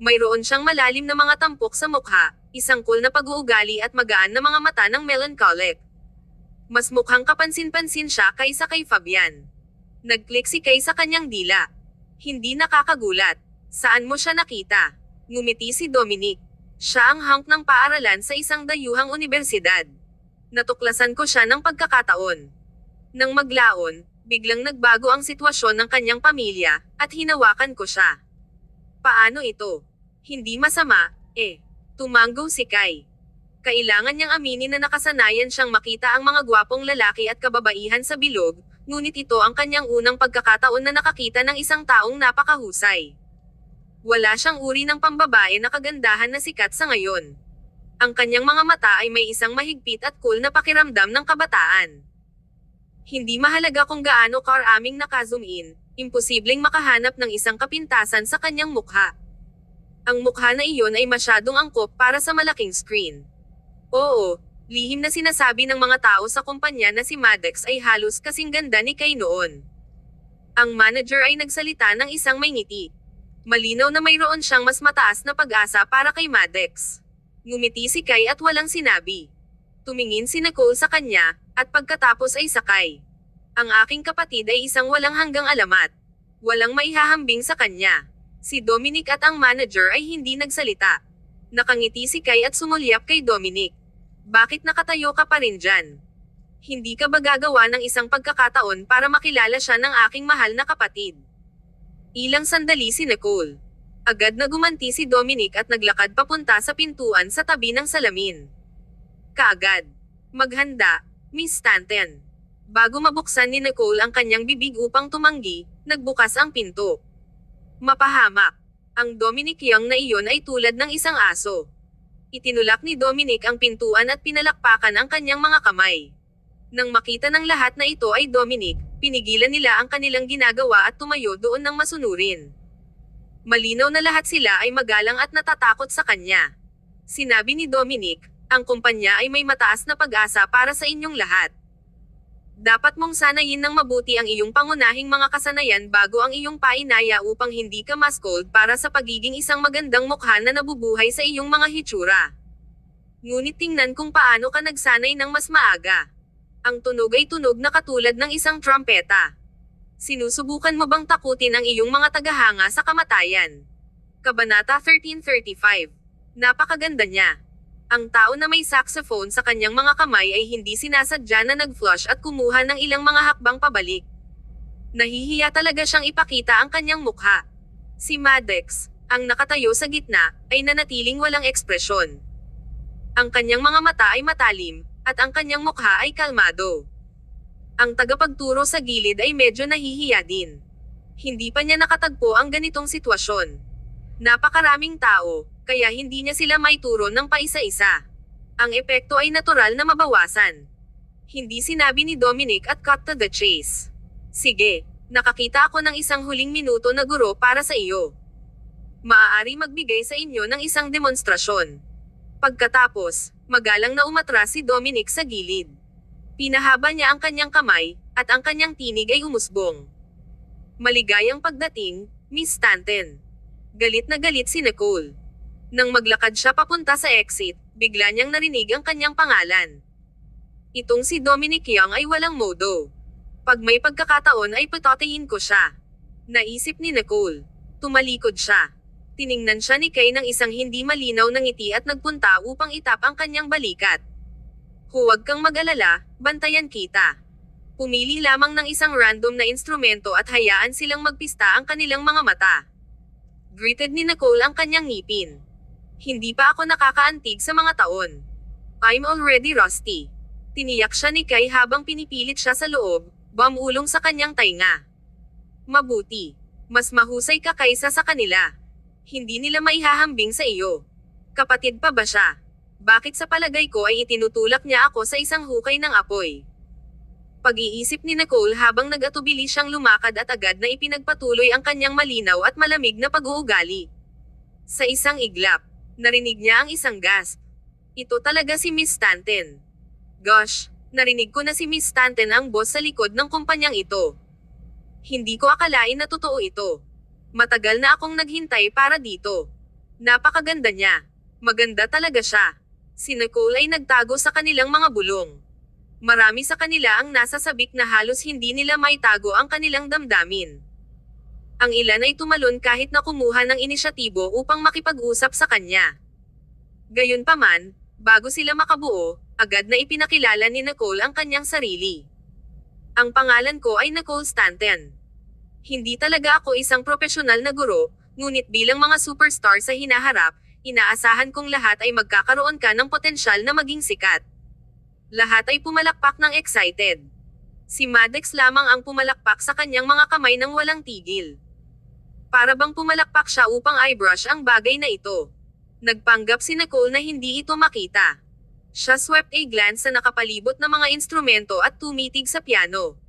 Mayroon siyang malalim na mga tampok sa mukha, isang cool na pag-uugali at magaan na mga mata ng melancholic. Mas mukhang kapansin-pansin siya kaysa kay Fabian. Nag-click si Kai sa kanyang dila. Hindi nakakagulat. Saan mo siya nakita? Ngumiti si Dominic. Siya ang hunk ng paaralan sa isang dayuhang unibersidad. Natuklasan ko siya ng pagkakataon. Nang maglaon, biglang nagbago ang sitwasyon ng kanyang pamilya, at hinawakan ko siya. Paano ito? Hindi masama, eh. Tumanggo si Kai. Kailangan niyang aminin na nakasanayan siyang makita ang mga gwapong lalaki at kababaihan sa bilog, ngunit ito ang kanyang unang pagkakataon na nakakita ng isang taong napakahusay. Wala siyang uri ng pambabae na kagandahan na sikat sa ngayon. Ang kanyang mga mata ay may isang mahigpit at cool na pakiramdam ng kabataan. Hindi mahalaga kung gaano karaming naka-zoom in, imposibleng makahanap ng isang kapintasan sa kanyang mukha. Ang mukha na iyon ay masyadong angkop para sa malaking screen. Oo, lihim na sinasabi ng mga tao sa kumpanya na si Maddox ay halos kasing ganda ni Kai noon. Ang manager ay nagsalita ng isang may ngiti. Malinaw na mayroon siyang mas mataas na pag-asa para kay Maddox. Ngumiti si Kai at walang sinabi. Tumingin si Nicole sa kanya, at pagkatapos ay sakay. Ang aking kapatid ay isang walang hanggang alamat. Walang maihahambing sa kanya. Si Dominic at ang manager ay hindi nagsalita. Nakangiti si Kai at sumulyap kay Dominic. Bakit nakatayo ka pa rin dyan? Hindi ka ba gagawa ng isang pagkakataon para makilala siya ng aking mahal na kapatid? Ilang sandali si Nicole. Agad na gumanti si Dominic at naglakad papunta sa pintuan sa tabi ng salamin. Kaagad. Maghanda, Miss Stanton. Bago mabuksan ni Nicole ang kanyang bibig upang tumanggi, nagbukas ang pinto. Mapahamak. Ang Dominic Young na iyon ay tulad ng isang aso. Itinulak ni Dominic ang pintuan at pinalakpakan ang kanyang mga kamay. Nang makita ng lahat na ito ay Dominic, pinigilan nila ang kanilang ginagawa at tumayo doon ng masunurin. Malinaw na lahat sila ay magalang at natatakot sa kanya. Sinabi ni Dominic, ang kumpanya ay may mataas na pag-asa para sa inyong lahat. Dapat mong sanayin ng mabuti ang iyong pangunahing mga kasanayan bago ang iyong painaya upang hindi ka mas-cold para sa pagiging isang magandang mukha na nabubuhay sa iyong mga hitsura. Ngunit tingnan kung paano ka nagsanay ng mas maaga. Ang tunog ay tunog na katulad ng isang trumpeta. Sinusubukan mo bang takutin ang iyong mga tagahanga sa kamatayan? Kabanata 1335. Napakaganda niya. Ang tao na may saxophone sa kanyang mga kamay ay hindi sinasadya na nag-flush at kumuha ng ilang mga hakbang pabalik. Nahihiya talaga siyang ipakita ang kanyang mukha. Si Maddox, ang nakatayo sa gitna, ay nanatiling walang ekspresyon. Ang kanyang mga mata ay matalim, at ang kanyang mukha ay kalmado. Ang tagapagturo sa gilid ay medyo nahihiya din. Hindi pa niya nakatagpo ang ganitong sitwasyon. Napakaraming tao, kaya hindi niya sila maituro ng paisa-isa. Ang epekto ay natural na mabawasan. Hindi sinabi ni Dominic at cut to the chase. Sige, nakakita ako ng isang huling minuto na guro para sa iyo. Maaari magbigay sa inyo ng isang demonstrasyon. Pagkatapos, magalang na umatras si Dominic sa gilid. Pinahaba niya ang kanyang kamay, at ang kanyang tinig ay umusbong. Maligayang pagdating, Miss Stanton. Galit na galit si Nicole. Nang maglakad siya papunta sa exit, bigla niyang narinig ang kanyang pangalan. Itong si Dominic Young ay walang modo. Pag may pagkakataon ay patotayin ko siya. Naisip ni Nicole. Tumalikod siya. Tiningnan siya ni Kay ng isang hindi malinaw na ngiti at nagpunta upang itap ang kanyang balikat. Huwag kang mag-alala, bantayan kita. Pumili lamang ng isang random na instrumento at hayaan silang magpista ang kanilang mga mata. Greeted ni Nicole ang kanyang ngipin. Hindi pa ako nakakaantig sa mga taon. I'm already rusty. Tiniyak siya ni Kay habang pinipilit siya sa loob, bumulong sa kanyang tainga. Mabuti. Mas mahusay ka kaysa sa kanila. Hindi nila maihahambing sa iyo. Kapatid pa ba siya? Bakit sa palagay ko ay itinutulak niya ako sa isang hukay ng apoy? Pag-iisip ni Nicole habang nag-atubili siyang lumakad at agad na ipinagpatuloy ang kanyang malinaw at malamig na pag-uugali. Sa isang iglap, narinig niya ang isang gasp. Ito talaga si Miss Stanton. Gosh, narinig ko na si Miss Stanton ang boss sa likod ng kumpanyang ito. Hindi ko akalain na totoo ito. Matagal na akong naghintay para dito. Napakaganda niya. Maganda talaga siya. Si Nicole ay nagtago sa kanilang mga bulong. Marami sa kanila ang nasa sabik na halos hindi nila maitago ang kanilang damdamin. Ang ilan ay tumalon kahit na kumuha ng inisyatibo upang makipag-usap sa kanya. Gayunpaman, bago sila makabuo, agad na ipinakilala ni Nicole ang kanyang sarili. Ang pangalan ko ay Nicole Stanton. Hindi talaga ako isang profesional na guro, ngunit bilang mga superstar sa hinaharap, inaasahan kong lahat ay magkakaroon ka ng potensyal na maging sikat. Lahat ay pumalakpak ng excited. Si Maddox lamang ang pumalakpak sa kanyang mga kamay nang walang tigil. Para bang pumalakpak siya upang eyebrush ang bagay na ito. Nagpanggap si Nicole na hindi ito makita. Siya swept a glance sa nakapalibot na mga instrumento at tumitig sa piano.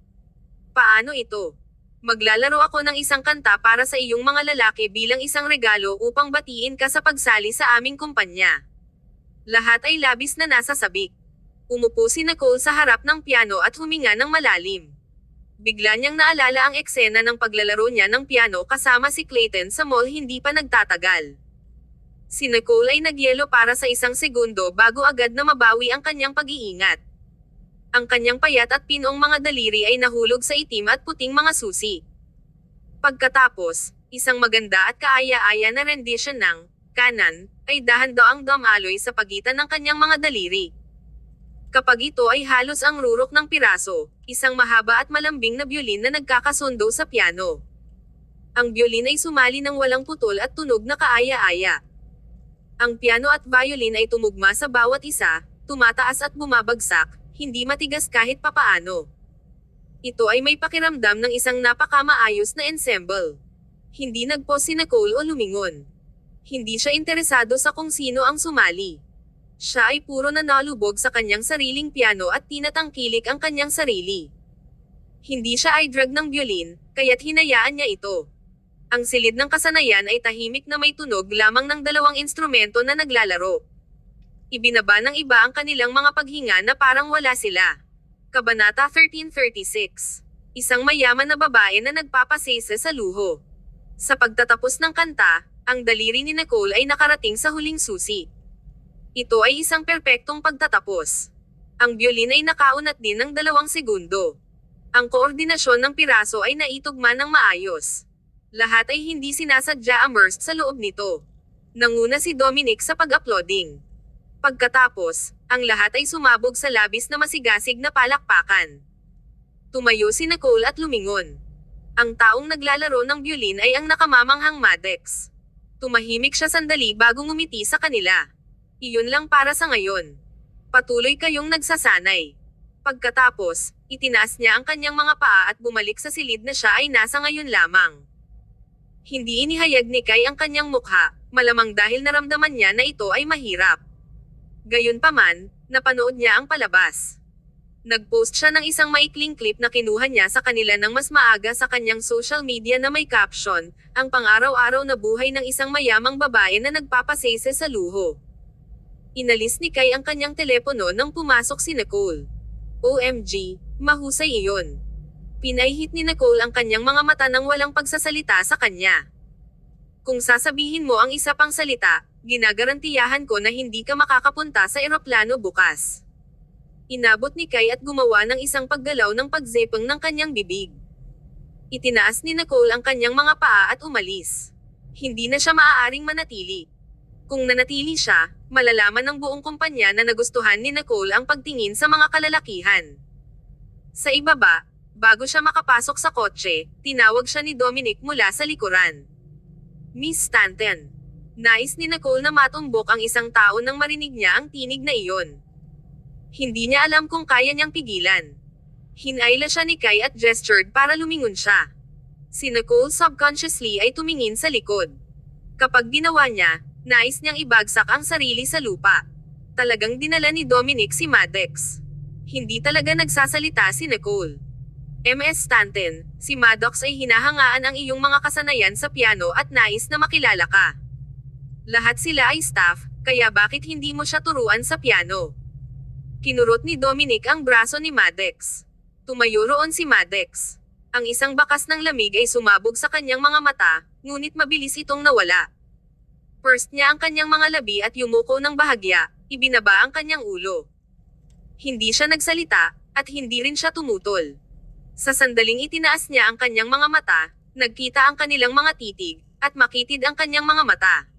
Paano ito? Maglalaro ako ng isang kanta para sa iyong mga lalaki bilang isang regalo upang batiin ka sa pagsali sa aming kumpanya. Lahat ay labis na nasa sabik. Umupo si Nicole sa harap ng piano at huminga ng malalim. Bigla niyang naalala ang eksena ng paglalaro niya ng piano kasama si Clayton sa mall hindi pa nagtatagal. Si Nicole ay nagyelo para sa isang segundo bago agad na mabawi ang kanyang pag-iingat. Ang kanyang payat at pinong mga daliri ay nahulog sa itim at puting mga susi. Pagkatapos, isang maganda at kaaya-aya na rendition ng "Kanan" ay dahan-daang dumaloy sa pagitan ng kanyang mga daliri. Kapag ito ay halos ang rurok ng piraso, isang mahaba at malambing na biolin na nagkakasundo sa piano. Ang biolin ay sumali ng walang putol at tunog na kaaya-aya. Ang piano at violin ay tumugma sa bawat isa, tumataas at bumabagsak, hindi matigas kahit papaano. Ito ay may pakiramdam ng isang napakamaayos na ensemble. Hindi nagpause si Nicole o lumingon. Hindi siya interesado sa kung sino ang sumali. Siya ay puro na nalubog sa kanyang sariling piano at tinatangkilik ang kanyang sarili. Hindi siya ay drug ng biolin, kaya't hinayaan niya ito. Ang silid ng kasanayan ay tahimik na may tunog lamang ng dalawang instrumento na naglalaro. Ibinaba ng iba ang kanilang mga paghinga na parang wala sila. Kabanata 1336. Isang mayaman na babae na nagpapasaysa sa luho. Sa pagtatapos ng kanta, ang daliri ni Nicole ay nakarating sa huling susi. Ito ay isang perpektong pagtatapos. Ang biolin ay nakaunat din ng 2 segundo. Ang koordinasyon ng piraso ay naitugma ng maayos. Lahat ay hindi sinasadya immersed sa loob nito. Nanguna si Dominic sa pag-uploading. Pagkatapos, ang lahat ay sumabog sa labis na masigasig na palakpakan. Tumayo si Nicole at lumingon. Ang taong naglalaro ng biolin ay ang nakamamanghang Maddox. Tumahimik siya sandali bago ngumiti sa kanila. Iyon lang para sa ngayon. Patuloy kayong nagsasanay. Pagkatapos, itinaas niya ang kanyang mga paa at bumalik sa silid na siya ay nasa ngayon lamang. Hindi inihayag ni Kai ang kanyang mukha, malamang dahil naramdaman niya na ito ay mahirap. Gayunpaman, napanood niya ang palabas. Nag-post siya ng isang maikling clip na kinuha niya sa kanila ng mas maaga sa kanyang social media na may caption, ang pang-araw-araw na buhay ng isang mayamang babae na nagpapasese sa luho. Inalis ni Kai ang kanyang telepono nang pumasok si Nicole. OMG, mahusay iyon. Pinahihit ni Nicole ang kanyang mga mata nang walang pagsasalita sa kanya. Kung sasabihin mo ang isa pang salita, ginagarantiyahan ko na hindi ka makakapunta sa eroplano bukas. Inabot ni Kai at gumawa ng isang paggalaw ng pagzepang ng kanyang bibig. Itinaas ni Nicole ang kanyang mga paa at umalis. Hindi na siya maaaring manatili. Kung nanatili siya, malalaman ng buong kumpanya na nagustuhan ni Nicole ang pagtingin sa mga kalalakihan. Sa ibaba, bago siya makapasok sa kotse, tinawag siya ni Dominic mula sa likuran. Miss Stanton. Nais ni Nicole na matumbok ang isang tao nang marinig niya ang tinig na iyon. Hindi niya alam kung kaya niyang pigilan. Hinayla siya ni Kai at gestured para lumingon siya. Si Nicole subconsciously ay tumingin sa likod. Kapag ginawa niya, nais niyang ibagsak ang sarili sa lupa. Talagang dinala ni Dominic si Maddox. Hindi talaga nagsasalita si Nicole. Ms. Stanton, si Maddox ay hinahangaan ang iyong mga kasanayan sa piano at nais na makilala ka. Lahat sila ay staff, kaya bakit hindi mo siya turuan sa piano? Kinurot ni Dominic ang braso ni Maddox. Tumayo roon si Maddox. Ang isang bakas ng lamig ay sumabog sa kanyang mga mata, ngunit mabilis itong nawala. First niya ang kanyang mga labi at yumuko ng bahagya, ibinaba ang kanyang ulo. Hindi siya nagsalita, at hindi rin siya tumutol. Sa sandaling itinaas niya ang kanyang mga mata, nagkita ang kanilang mga titig, at makitid ang kanyang mga mata.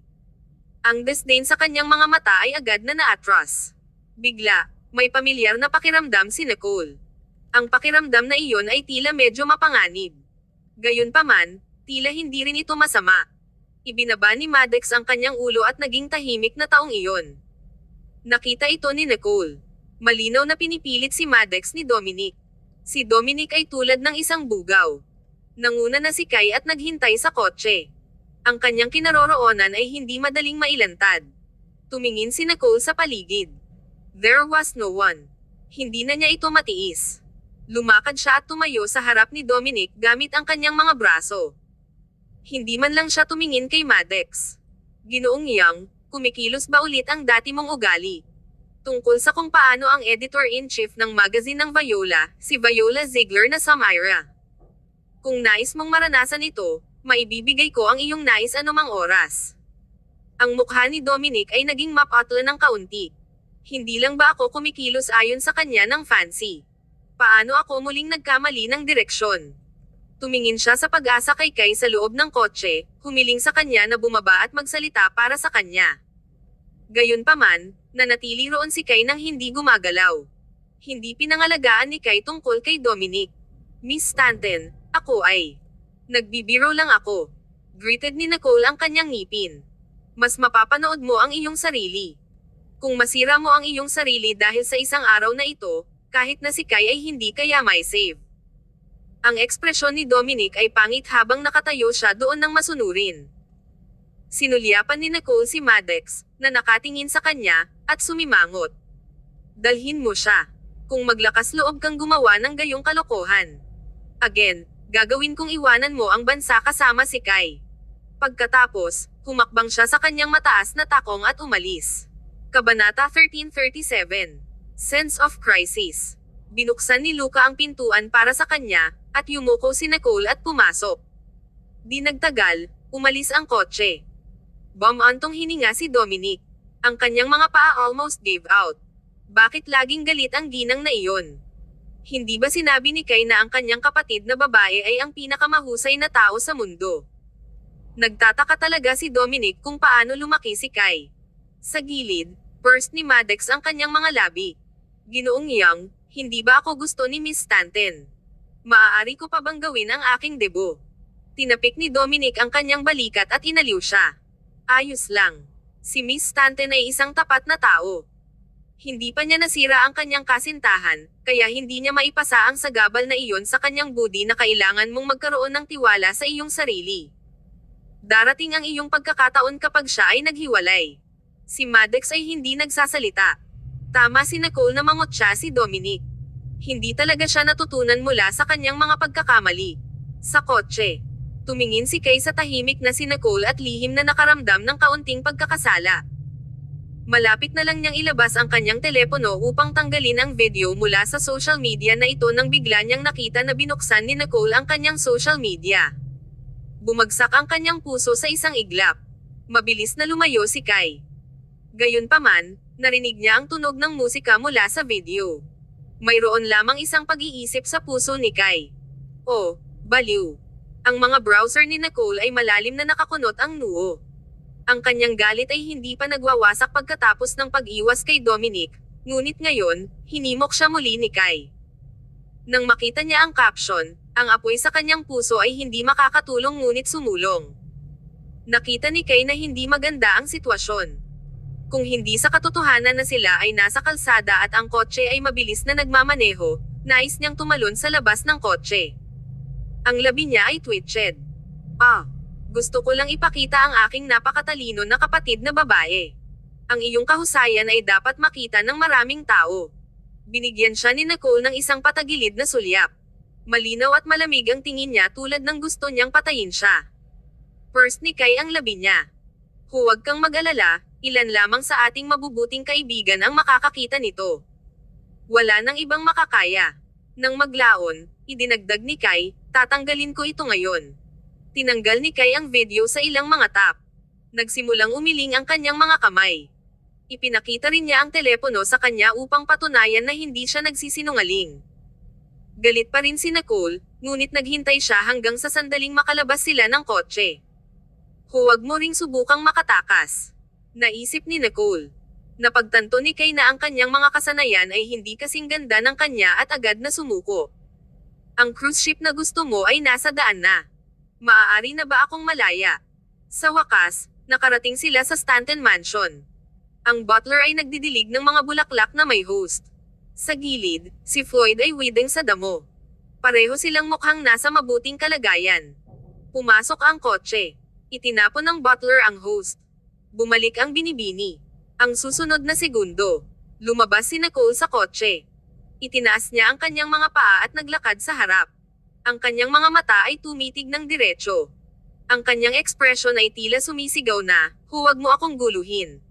Ang disdain sa kanyang mga mata ay agad na naatras. Bigla, may pamilyar na pakiramdam si Nicole. Ang pakiramdam na iyon ay tila medyo mapanganib. Gayunpaman, tila hindi rin ito masama. Ibinaba ni Maddox ang kanyang ulo at naging tahimik na taong iyon. Nakita ito ni Nicole. Malinaw na pinipilit si Maddox ni Dominic. Si Dominic ay tulad ng isang bugaw. Nanguna na si Kai at naghintay sa kotse. Ang kanyang kinaroroonan ay hindi madaling mailantad. Tumingin si Nicole sa paligid. There was no one. Hindi na niya ito matiis. Lumakad siya at tumayo sa harap ni Dominic gamit ang kanyang mga braso. Hindi man lang siya tumingin kay Maddox. Ginoong Yang, kumikilos ba ulit ang dati mong ugali? Tungkol sa kung paano ang editor-in-chief ng magazine ng Viola, si Viola Ziegler na Samira. Kung nais mong maranasan ito, maibibigay ko ang iyong nais anumang oras. Ang mukha ni Dominic ay naging mapatla ng kaunti. Hindi lang ba ako kumikilos ayon sa kanya ng fancy? Paano ako muling nagkamali ng direksyon? Tumingin siya sa pag-asa kay Kai sa loob ng kotse, humiling sa kanya na bumaba at magsalita para sa kanya. Gayunpaman, nanatili roon si Kai nang hindi gumagalaw. Hindi pinangalagaan ni Kai tungkol kay Dominic. Miss Stanton, ako ay. Nagbibiro lang ako. Greeted ni Nicole ang kanyang ngipin. Mas mapapanood mo ang iyong sarili. Kung masira mo ang iyong sarili dahil sa isang araw na ito, kahit na si Kai ay hindi kaya may save. Ang ekspresyon ni Dominic ay pangit habang nakatayo siya doon ng masunurin. Sinulyapan ni Nicole si Maddox, na nakatingin sa kanya, at sumimangot. Dalhin mo siya. Kung maglakas loob kang gumawa ng gayong kalokohan. Again, gagawin kong iwanan mo ang bansa kasama si Kai. Pagkatapos, humakbang siya sa kanyang mataas na takong at umalis. Kabanata 1337. Sense of Crisis. Binuksan ni Luca ang pintuan para sa kanya, at yumuko si Nicole at pumasok. Di nagtagal, umalis ang kotse. Bumantong hininga si Dominic. Ang kanyang mga paa almost gave out. Bakit laging galit ang ginang na iyon? Hindi ba sinabi ni Kai na ang kanyang kapatid na babae ay ang pinakamahusay na tao sa mundo? Nagtataka talaga si Dominic kung paano lumaki si Kai. Sa gilid, burst ni Maddox ang kanyang mga labi. Ginoong Yang, hindi ba ako gusto ni Miss Stanton? Maaari ko pa bang gawin ang aking debo? Tinapik ni Dominic ang kanyang balikat at inaliw siya. Ayos lang. Si Miss Stanton ay isang tapat na tao. Hindi pa niya nasira ang kanyang kasintahan, kaya hindi niya maipasa ang sagabal na iyon sa kanyang budi na kailangan mong magkaroon ng tiwala sa iyong sarili. Darating ang iyong pagkakataon kapag siya ay naghiwalay. Si Maddox ay hindi nagsasalita. Tama si Nicole na mangot siya si Dominic. Hindi talaga siya natutunan mula sa kanyang mga pagkakamali. Sa kotse, tumingin si Kay sa tahimik na si Nicole at lihim na nakaramdam ng kaunting pagkakasala. Malapit na lang niyang ilabas ang kanyang telepono upang tanggalin ang video mula sa social media na ito nang bigla niyang nakita na binuksan ni Nicole ang kanyang social media. Bumagsak ang kanyang puso sa isang iglap. Mabilis na lumayo si Kay. Gayunpaman, narinig niya ang tunog ng musika mula sa video. Mayroon lamang isang pag-iisip sa puso ni Kay. Oh, baliw. Ang mga browser ni Nicole ay malalim na nakakunot ang noo. Ang kanyang galit ay hindi pa nagwawasak pagkatapos ng pag-iwas kay Dominic, ngunit ngayon, hinimok siya muli ni Kay. Nang makita niya ang caption, ang apoy sa kanyang puso ay hindi makakatulong ngunit sumulong. Nakita ni Kay na hindi maganda ang sitwasyon. Kung hindi sa katotohanan na sila ay nasa kalsada at ang kotse ay mabilis na nagmamaneho, nais niyang tumalon sa labas ng kotse. Ang labi niya ay twitched. Gusto ko lang ipakita ang aking napakatalino na kapatid na babae. Ang iyong kahusayan ay dapat makita ng maraming tao. Binigyan siya ni Nicole ng isang patagilid na sulyap. Malinaw at malamig ang tingin niya tulad ng gusto niyang patayin siya. First ni Kay ang labi niya. Huwag kang mag-alala, ilan lamang sa ating mabubuting kaibigan ang makakakita nito. Wala nang ibang makakaya. Nang maglaon, idinagdag ni Kay, tatanggalin ko ito ngayon. Tinanggal ni Kay ang video sa ilang mga tap. Nagsimulang umiling ang kanyang mga kamay. Ipinakita rin niya ang telepono sa kanya upang patunayan na hindi siya nagsisinungaling. Galit pa rin si Nicole, ngunit naghintay siya hanggang sa sandaling makalabas sila ng kotse. Huwag mo ring subukang makatakas. Naisip ni Nicole. Napagtanto ni Kay na ang kanyang mga kasanayan ay hindi kasing ganda ng kanya at agad na sumuko. Ang cruise ship na gusto mo ay nasa daan na. Maaari na ba akong malaya? Sa wakas, nakarating sila sa Stanton Mansion. Ang butler ay nagdidilig ng mga bulaklak na may host. Sa gilid, si Floyd ay widing sa damo. Pareho silang mukhang nasa mabuting kalagayan. Pumasok ang kotse. Itinapon ng butler ang host. Bumalik ang binibini. Ang susunod na segundo, lumabas si Nicole sa kotse. Itinaas niya ang kanyang mga paa at naglakad sa harap. Ang kanyang mga mata ay tumitig ng diretso. Ang kanyang ekspresyon ay tila sumisigaw na, huwag mo akong guluhin.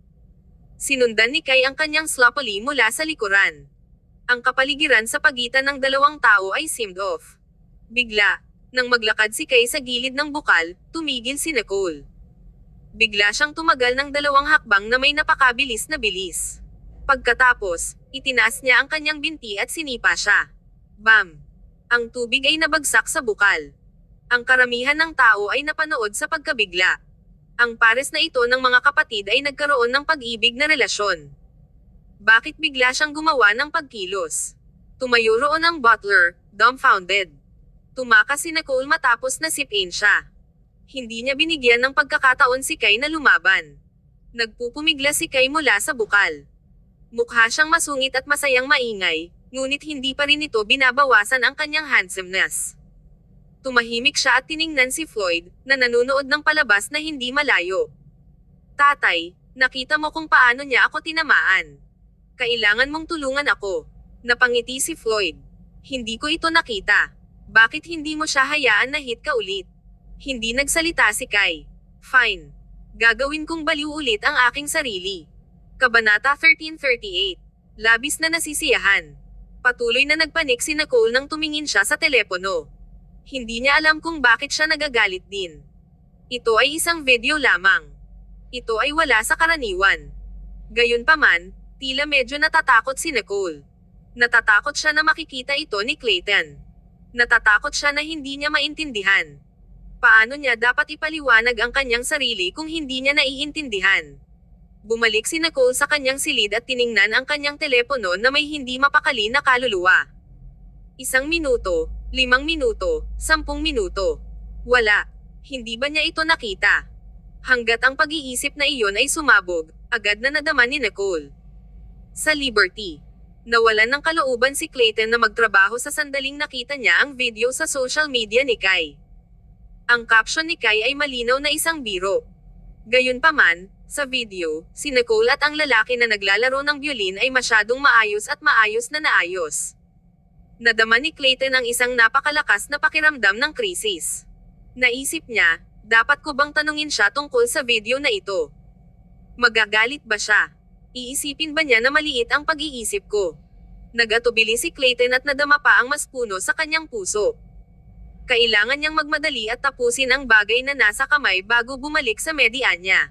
Sinundan ni Kay ang kanyang sloppily mula sa likuran. Ang kapaligiran sa pagitan ng dalawang tao ay seemed off. Bigla, nang maglakad si Kay sa gilid ng bukal, tumigil si Nicole. Bigla siyang tumagal ng 2 hakbang na may napakabilis na bilis. Pagkatapos, itinaas niya ang kanyang binti at sinipa siya. Bam! Ang tubig ay nabagsak sa bukal. Ang karamihan ng tao ay napanood sa pagkabigla. Ang pares na ito ng mga kapatid ay nagkaroon ng pag-ibig na relasyon. Bakit bigla siyang gumawa ng pagkilos? Tumayo roon ang butler, dumbfounded. Tumakas si Nicole matapos na sipin siya. Hindi niya binigyan ng pagkakataon si Kay na lumaban. Nagpupumigla si Kay mula sa bukal. Mukha siyang masungit at masayang maingay, ngunit hindi pa rin ito binabawasan ang kanyang handsomeness. Tumahimik siya at tiningnan si Floyd, na nanonood ng palabas na hindi malayo. Tatay, nakita mo kung paano niya ako tinamaan. Kailangan mong tulungan ako. Napangiti si Floyd. Hindi ko ito nakita. Bakit hindi mo siya hayaan na hit ka ulit? Hindi nagsalita si Kay. Fine. Gagawin kong baliw ulit ang aking sarili. Kabanata 1338. Labis na nasisiyahan. Patuloy na nagpanik si Nicole nang tumingin siya sa telepono. Hindi niya alam kung bakit siya nagagalit din. Ito ay isang video lamang. Ito ay wala sa karaniwan. Gayunpaman, tila medyo natatakot si Nicole. Natatakot siya na makikita ito ni Clayton. Natatakot siya na hindi niya maintindihan. Paano niya dapat ipaliwanag ang kanyang sarili kung hindi niya naiintindihan? Bumalik si Nicole sa kanyang silid at tiningnan ang kanyang telepono na may hindi mapakali na kaluluwa. 1 minuto, 5 minuto, 10 minuto. Wala. Hindi ba niya ito nakita? Hanggat ang pag-iisip na iyon ay sumabog, agad na nadama ni Nicole. Sa Liberty. Nawalan ng kalooban si Clayton na magtrabaho sa sandaling nakita niya ang video sa social media ni Kai. Ang caption ni Kai ay malinaw na isang biro. Gayunpaman, sa video, si Nicole at ang lalaki na naglalaro ng violin ay masyadong maayos at maayos na naayos. Nadama ni Clayton ang isang napakalakas na pakiramdam ng krisis. Naisip niya, dapat ko bang tanungin siya tungkol sa video na ito? Magagalit ba siya? Iisipin ba niya na maliit ang pag-iisip ko? Nag-atubili si Clayton at nadama pa ang mas puno sa kanyang puso. Kailangan niyang magmadali at tapusin ang bagay na nasa kamay bago bumalik sa media niya.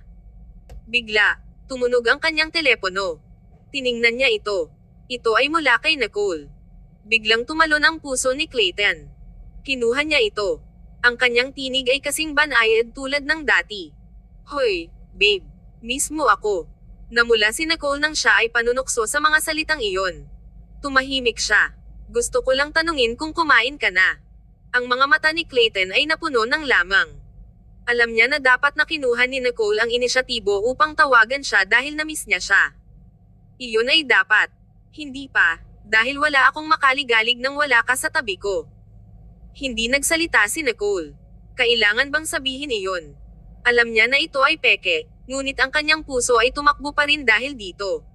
Bigla, tumunog ang kanyang telepono. Tiningnan niya ito. Ito ay mula kay Nicole. Biglang tumalon ang puso ni Clayton. Kinuha niya ito. Ang kanyang tinig ay kasing banayad tulad ng dati. Hoy, babe. Mismo ako. Namula si Nicole nang siya ay panunukso sa mga salitang iyon. Tumahimik siya. Gusto ko lang tanungin kung kumain ka na. Ang mga mata ni Clayton ay napuno ng lamang. Alam niya na dapat na kinuha ni Nicole ang inisyatibo upang tawagan siya dahil na-miss niya siya. Iyon ay dapat. Hindi pa, dahil wala akong makaligalig nang wala ka sa tabi ko. Hindi nagsalita si Nicole. Kailangan bang sabihin iyon? Alam niya na ito ay peke, ngunit ang kanyang puso ay tumakbo pa rin dahil dito.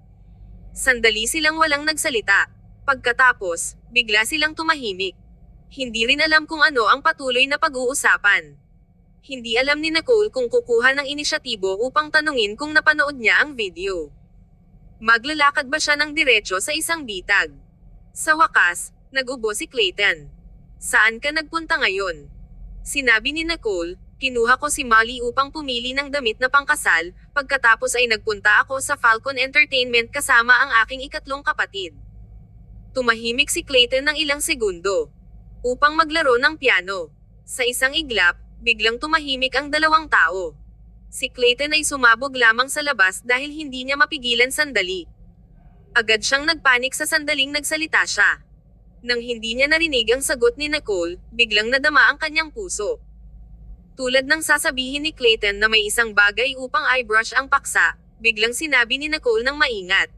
Sandali silang walang nagsalita. Pagkatapos, bigla silang tumahimik. Hindi rin alam kung ano ang patuloy na pag-uusapan. Hindi alam ni Nicole kung kukuha ng inisyatibo upang tanungin kung napanood niya ang video. Maglalakad ba siya ng diretso sa isang bitag? Sa wakas, nag-ubo si Clayton. Saan ka nagpunta ngayon? Sinabi ni Nicole, kinuha ko si Molly upang pumili ng damit na pangkasal, pagkatapos ay nagpunta ako sa Falcon Entertainment kasama ang aking ikatlong kapatid. Tumahimik si Clayton ng ilang segundo. Upang maglaro ng piano. Sa isang iglap, biglang tumahimik ang dalawang tao. Si Clayton ay sumabog lamang sa labas dahil hindi niya mapigilan sandali. Agad siyang nagpanik sa sandaling nagsalita siya. Nang hindi niya narinig ang sagot ni Nicole, biglang nadama ang kanyang puso. Tulad ng sasabihin ni Clayton na may isang bagay upang eyebrush ang paksa, biglang sinabi ni Nicole ng maingat.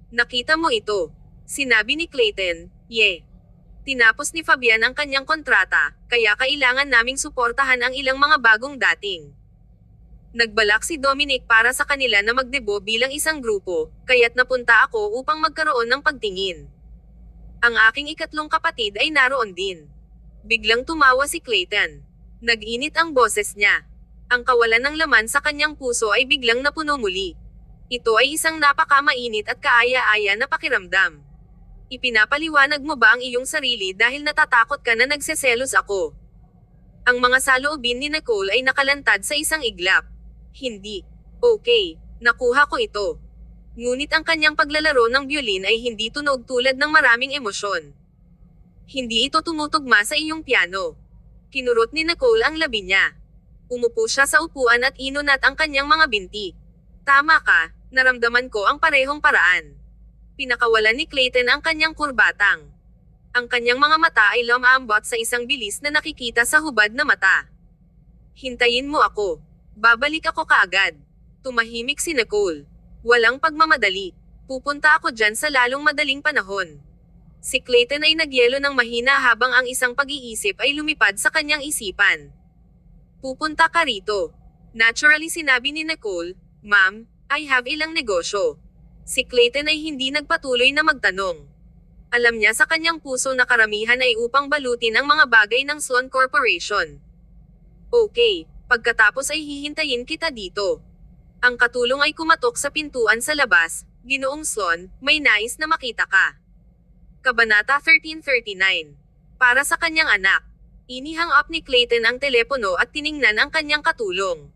Nakita mo ito? Sinabi ni Clayton, yeah. Tinapos ni Fabian ang kanyang kontrata, kaya kailangan naming suportahan ang ilang mga bagong dating. Nagbalak si Dominic para sa kanila na magdebo bilang isang grupo, kaya't napunta ako upang magkaroon ng pagtingin. Ang aking ikatlong kapatid ay naroon din. Biglang tumawa si Clayton. Nag-init ang boses niya. Ang kawalan ng laman sa kanyang puso ay biglang napuno muli. Ito ay isang napakamainit at kaaya-aya na pakiramdam. Ipinapaliwanag mo ba ang iyong sarili dahil natatakot ka na nagseselos ako? Ang mga saloobin ni Nicole ay nakalantad sa isang iglap. Hindi. Okay, nakuha ko ito. Ngunit ang kanyang paglalaro ng violin ay hindi tunog tulad ng maraming emosyon. Hindi ito tumutugma sa iyong piano. Kinurot ni Nicole ang labi niya. Umupo siya sa upuan at inunat ang kanyang mga binti. Tama ka, naramdaman ko ang parehong paraan. Pinakawalan ni Clayton ang kanyang kurbatang. Ang kanyang mga mata ay lumambot sa isang bilis na nakikita sa hubad na mata. Hintayin mo ako. Babalik ako kaagad. Tumahimik si Nicole. Walang pagmamadali. Pupunta ako dyan sa lalong madaling panahon. Si Clayton ay nagyelo ng mahina habang ang isang pag-iisip ay lumipad sa kanyang isipan. Pupunta ka rito. Naturally sinabi ni Nicole, Ma'am, I have ilang negosyo. Si Clayton ay hindi nagpatuloy na magtanong. Alam niya sa kanyang puso na karamihan ay upang balutin ang mga bagay ng Sloan Corporation. Okay, pagkatapos ay hihintayin kita dito. Ang katulong ay kumatok sa pintuan sa labas, Ginoong Sloan, may nais na makita ka. Kabanata 1339. Para sa kanyang anak. Inihang up ni Clayton ang telepono at tiningnan ang kanyang katulong.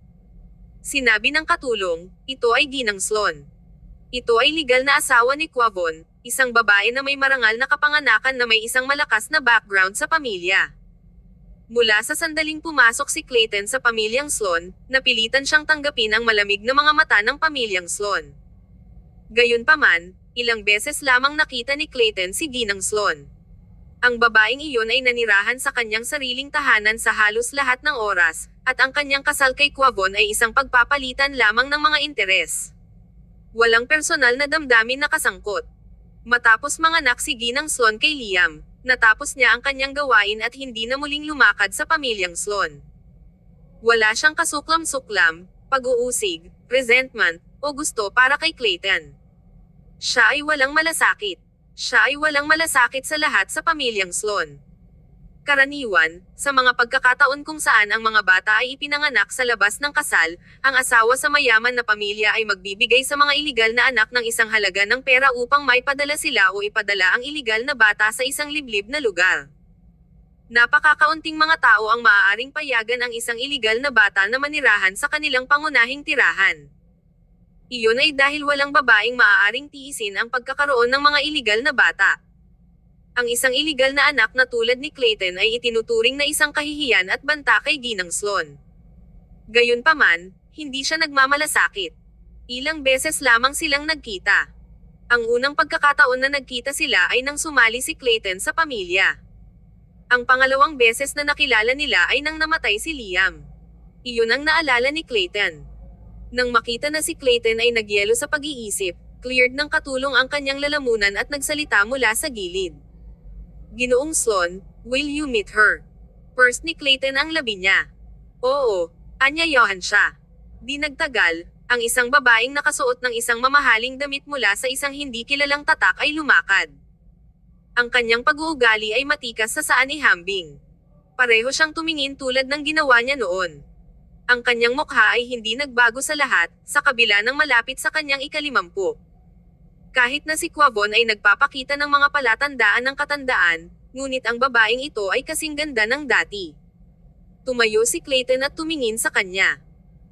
Sinabi ng katulong, ito ay Ginang Sloan. Ito ay legal na asawa ni Quavon, isang babae na may marangal na kapanganakan na may isang malakas na background sa pamilya. Mula sa sandaling pumasok si Clayton sa pamilyang Sloan, napilitan siyang tanggapin ang malamig na mga mata ng pamilyang Sloan. Gayunpaman, ilang beses lamang nakita ni Clayton si Ginang Sloan. Ang babaeng iyon ay nanirahan sa kanyang sariling tahanan sa halos lahat ng oras, at ang kanyang kasal kay Quavon ay isang pagpapalitan lamang ng mga interes. Walang personal na damdamin na kasangkot. Matapos manganak si Ginang Sloan kay Liam, natapos niya ang kanyang gawain at hindi na muling lumakad sa pamilyang Sloan. Wala siyang kasuklam-suklam, pag-uusig, resentment, o gusto para kay Clayton. Siya ay walang malasakit. Siya ay walang malasakit sa lahat sa pamilyang Sloan. Karaniwan, sa mga pagkakataon kung saan ang mga bata ay ipinanganak sa labas ng kasal, ang asawa sa mayaman na pamilya ay magbibigay sa mga iligal na anak ng isang halaga ng pera upang maipadala sila o ipadala ang iligal na bata sa isang liblib na lugar. Napakakaunting mga tao ang maaaring payagan ang isang iligal na bata na manirahan sa kanilang pangunahing tirahan. Iyon ay dahil walang babaeng maaaring tiisin ang pagkakaroon ng mga iligal na bata. Ang isang iligal na anak na tulad ni Clayton ay itinuturing na isang kahihiyan at banta kay Ginang Sloan. Gayunpaman, hindi siya nagmamalasakit. Ilang beses lamang silang nagkita. Ang unang pagkakataon na nagkita sila ay nang sumali si Clayton sa pamilya. Ang pangalawang beses na nakilala nila ay nang namatay si Liam. Iyon ang naalala ni Clayton. Nang makita na si Clayton ay nagyelo sa pag-iisip, cleared ng katulong ang kanyang lalamunan at nagsalita mula sa gilid. Ginoong Sloan, will you meet her? First ni Clayton ang labi niya. Oo, anyayahan siya. Di nagtagal, ang isang babaeng nakasuot ng isang mamahaling damit mula sa isang hindi kilalang tatak ay lumakad. Ang kanyang pag-uugali ay matikas sa saan ihambing. Pareho siyang tumingin tulad ng ginawa niya noon. Ang kanyang mukha ay hindi nagbago sa lahat, sa kabila ng malapit sa kanyang ika-50. Kahit na si Quavon ay nagpapakita ng mga palatandaan ng katandaan, ngunit ang babaeng ito ay kasing ganda ng dati. Tumayo si Clayton at tumingin sa kanya.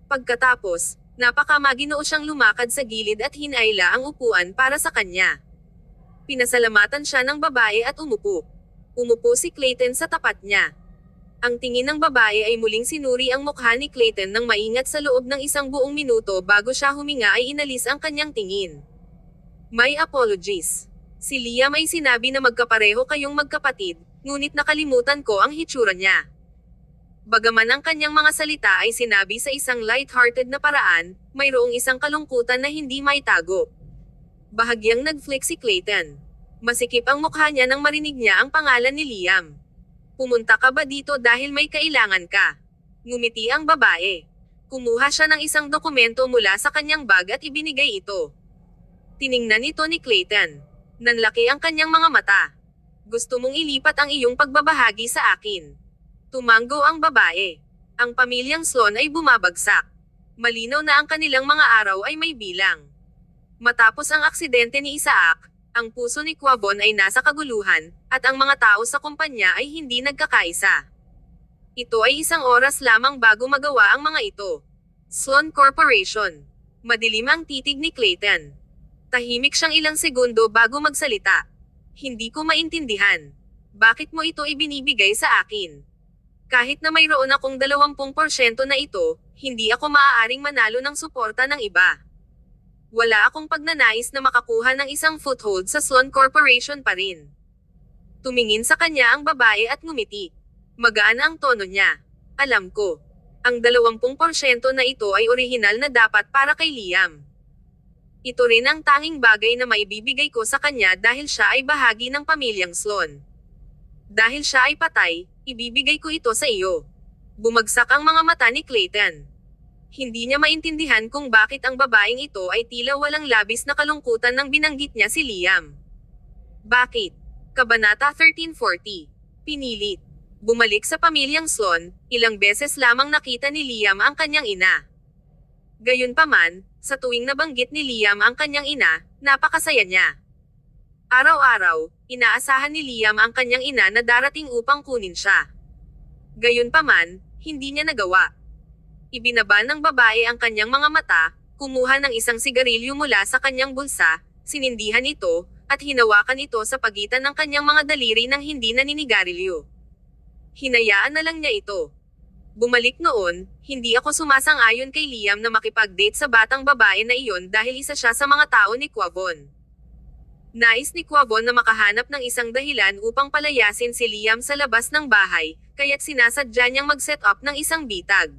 Pagkatapos, napakamaginoo siyang lumakad sa gilid at hinayla ang upuan para sa kanya. Pinasalamatan siya ng babae at umupo. Umupo si Clayton sa tapat niya. Ang tingin ng babae ay muling sinuri ang mukha ni Clayton nang maingat sa loob ng isang buong minuto bago siya huminga ay inalis ang kanyang tingin. My apologies. Si Liam ay sinabi na magkapareho kayong magkapatid, ngunit nakalimutan ko ang hitsura niya. Bagaman ang kanyang mga salita ay sinabi sa isang light-hearted na paraan, mayroong isang kalungkutan na hindi maitago. Bahagyang nag-flick si Clayton. Masikip ang mukha niya nang marinig niya ang pangalan ni Liam. Pumunta ka ba dito dahil may kailangan ka? Ngumiti ang babae. Kumuha siya ng isang dokumento mula sa kanyang bag at ibinigay ito. Tiningnan ito ni Clayton. Nanlaki ang kanyang mga mata. Gusto mong ilipat ang iyong pagbabahagi sa akin. Tumanggo ang babae. Ang pamilyang Sloan ay bumabagsak. Malinaw na ang kanilang mga araw ay may bilang. Matapos ang aksidente ni Isaac, ang puso ni Quavon ay nasa kaguluhan, at ang mga tao sa kumpanya ay hindi nagkakaisa. Ito ay isang oras lamang bago magawa ang mga ito. Sloan Corporation. Madilim ang titig ni Clayton. Tahimik siyang ilang segundo bago magsalita. Hindi ko maintindihan. Bakit mo ito ibinibigay sa akin? Kahit na mayroon akong 20% na ito, hindi ako maaaring manalo ng suporta ng iba. Wala akong pagnanais na makakuha ng isang foothold sa Sloan Corporation pa rin. Tumingin sa kanya ang babae at ngumiti. Magaan ang tono niya. Alam ko. Ang 20% na ito ay orihinal na dapat para kay Liam. Ito rin ang tanging bagay na maibibigay ko sa kanya dahil siya ay bahagi ng pamilyang Sloan. Dahil siya ay patay, ibibigay ko ito sa iyo. Bumagsak ang mga mata ni Clayton. Hindi niya maintindihan kung bakit ang babaeng ito ay tila walang labis na kalungkutan nang binanggit niya si Liam. Bakit? Kabanata 1340. Pinilit. Bumalik sa pamilyang Sloan, ilang beses lamang nakita ni Liam ang kanyang ina. Gayunpaman, sa tuwing nabanggit ni Liam ang kanyang ina, napakasaya niya. Araw-araw, inaasahan ni Liam ang kanyang ina na darating upang kunin siya. Gayunpaman, hindi niya nagawa. Ibinaba ng babae ang kanyang mga mata, kumuha ng isang sigarilyo mula sa kanyang bulsa, sinindihan ito, at hinawakan ito sa pagitan ng kanyang mga daliri nang hindi naninigarilyo. Hinayaan na lang niya ito. Bumalik noon, hindi ako sumasang-ayon kay Liam na makipag-date sa batang babae na iyon dahil isa siya sa mga tao ni Quavon. Nais ni Quavon na makahanap ng isang dahilan upang palayasin si Liam sa labas ng bahay, kaya't sinasadya niyang mag-set up ng isang bitag.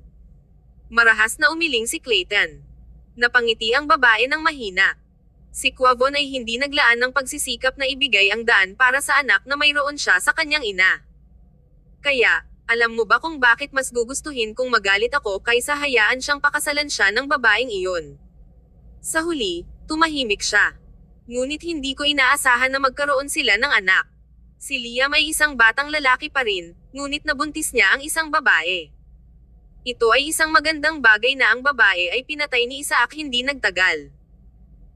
Marahas na umiling si Clayton. Napangiti ang babae ng mahina. Si Quavon ay hindi naglaan ng pagsisikap na ibigay ang daan para sa anak na mayroon siya sa kanyang ina. Kaya, alam mo ba kung bakit mas gugustuhin kung magalit ako kaysa hayaan siyang pakasalan siya ng babaeng iyon? Sa huli, tumahimik siya. Ngunit hindi ko inaasahan na magkaroon sila ng anak. Si Liam ay isang batang lalaki pa rin, ngunit nabuntis niya ang isang babae. Ito ay isang magandang bagay na ang babae ay pinatay ni Isaac hindi nagtagal.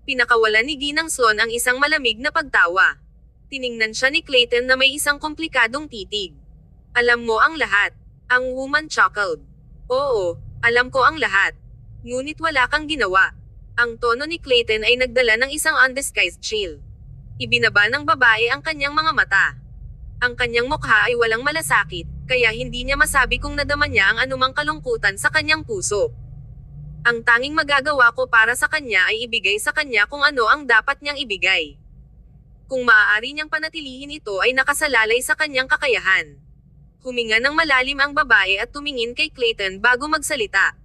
Pinakawalan ni Ginang Sloan ang isang malamig na pagtawa. Tiningnan siya ni Clayton na may isang komplikadong titig. Alam mo ang lahat. Ang woman chuckled. Oo, alam ko ang lahat. Ngunit wala kang ginawa. Ang tono ni Clayton ay nagdala ng isang undisguised chill. Ibinaba ng babae ang kanyang mga mata. Ang kanyang mukha ay walang malasakit, kaya hindi niya masabi kung nadama niya ang anumang kalungkutan sa kanyang puso. Ang tanging magagawa ko para sa kanya ay ibigay sa kanya kung ano ang dapat niyang ibigay. Kung maaari niyang panatilihin ito ay nakasalalay sa kanyang kakayahan. Huminga ng malalim ang babae at tumingin kay Clayton bago magsalita.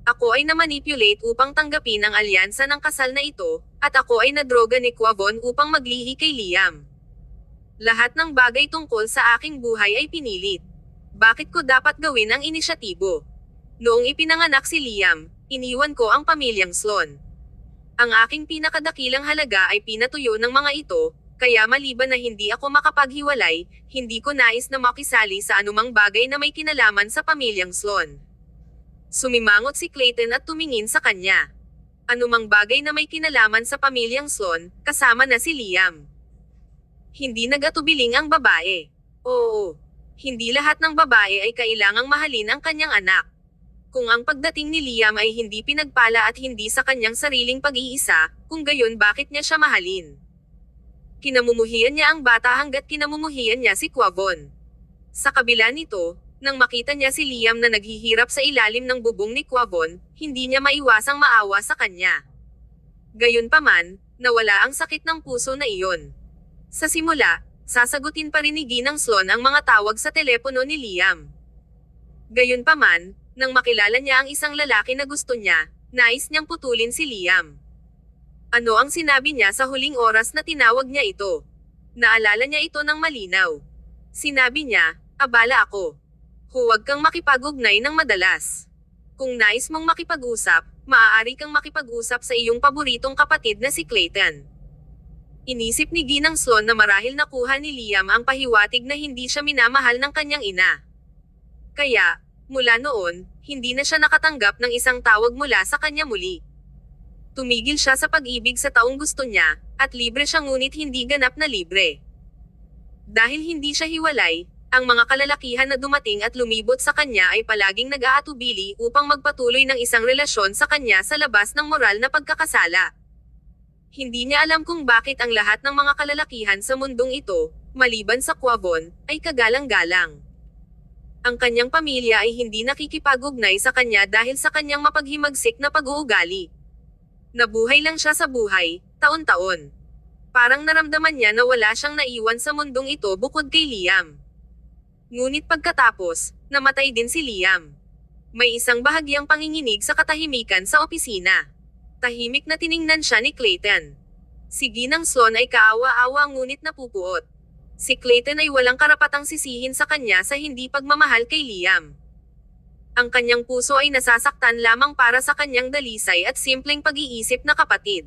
Ako ay namanipulate upang tanggapin ang alyansa ng kasal na ito, at ako ay nadroga ni Quavon upang maglihi kay Liam. Lahat ng bagay tungkol sa aking buhay ay pinilit. Bakit ko dapat gawin ang inisyatibo? Noong ipinanganak si Liam, iniwan ko ang pamilyang Sloan. Ang aking pinakadakilang halaga ay pinatuyo ng mga ito, kaya maliban na hindi ako makapaghiwalay, hindi ko nais na makisali sa anumang bagay na may kinalaman sa pamilyang Sloan. Sumimangot si Clayton at tumingin sa kanya. Anumang bagay na may kinalaman sa pamilyang Sloan, kasama na si Liam. Hindi nag-atubiling ang babae. Oo, hindi lahat ng babae ay kailangang mahalin ang kanyang anak. Kung ang pagdating ni Liam ay hindi pinagpala at hindi sa kanyang sariling pag-iisa, kung gayon bakit niya siya mahalin? Kinamumuhian niya ang bata hanggat kinamumuhian niya si Quavon. Sa kabila nito, nang makita niya si Liam na naghihirap sa ilalim ng bubong ni Quavon, hindi niya maiwasang maawa sa kanya. Gayunpaman, nawala ang sakit ng puso na iyon. Sa simula, sasagutin pa rin ni Ginang Sloan ang mga tawag sa telepono ni Liam. Gayunpaman, nang makilala niya ang isang lalaki na gusto niya, nais niyang putulin si Liam. Ano ang sinabi niya sa huling oras na tinawag niya ito? Naalala niya ito ng malinaw. Sinabi niya, abala ako. Huwag kang makipag-ugnay ng madalas. Kung nais mong makipag-usap, maaari kang makipag-usap sa iyong paboritong kapatid na si Clayton. Inisip ni Ginang Sloan na marahil nakuha ni Liam ang pahiwatig na hindi siya minamahal ng kanyang ina. Kaya, mula noon, hindi na siya nakatanggap ng isang tawag mula sa kanya muli. Tumigil siya sa pag-ibig sa taong gusto niya, at libre siya ngunit hindi ganap na libre. Dahil hindi siya hiwalay, ang mga kalalakihan na dumating at lumibot sa kanya ay palaging nag-aatubili upang magpatuloy ng isang relasyon sa kanya sa labas ng moral na pagkakasala. Hindi niya alam kung bakit ang lahat ng mga kalalakihan sa mundong ito, maliban sa Quavon, ay kagalang-galang. Ang kanyang pamilya ay hindi nakikipag-ugnay sa kanya dahil sa kanyang mapaghimagsik na pag-uugali. Nabuhay lang siya sa buhay, taon-taon. Parang naramdaman niya na wala siyang naiwan sa mundong ito bukod kay Liam. Ngunit pagkatapos, namatay din si Liam. May isang bahagyang panginginig sa katahimikan sa opisina. Tahimik na tiningnan siya ni Clayton. Si Ginang Sloan ay kaawa-awa ngunit napupuot. Si Clayton ay walang karapatang sisihin sa kanya sa hindi pagmamahal kay Liam. Ang kanyang puso ay nasasaktan lamang para sa kanyang dalisay at simpleng pag-iisip na kapatid.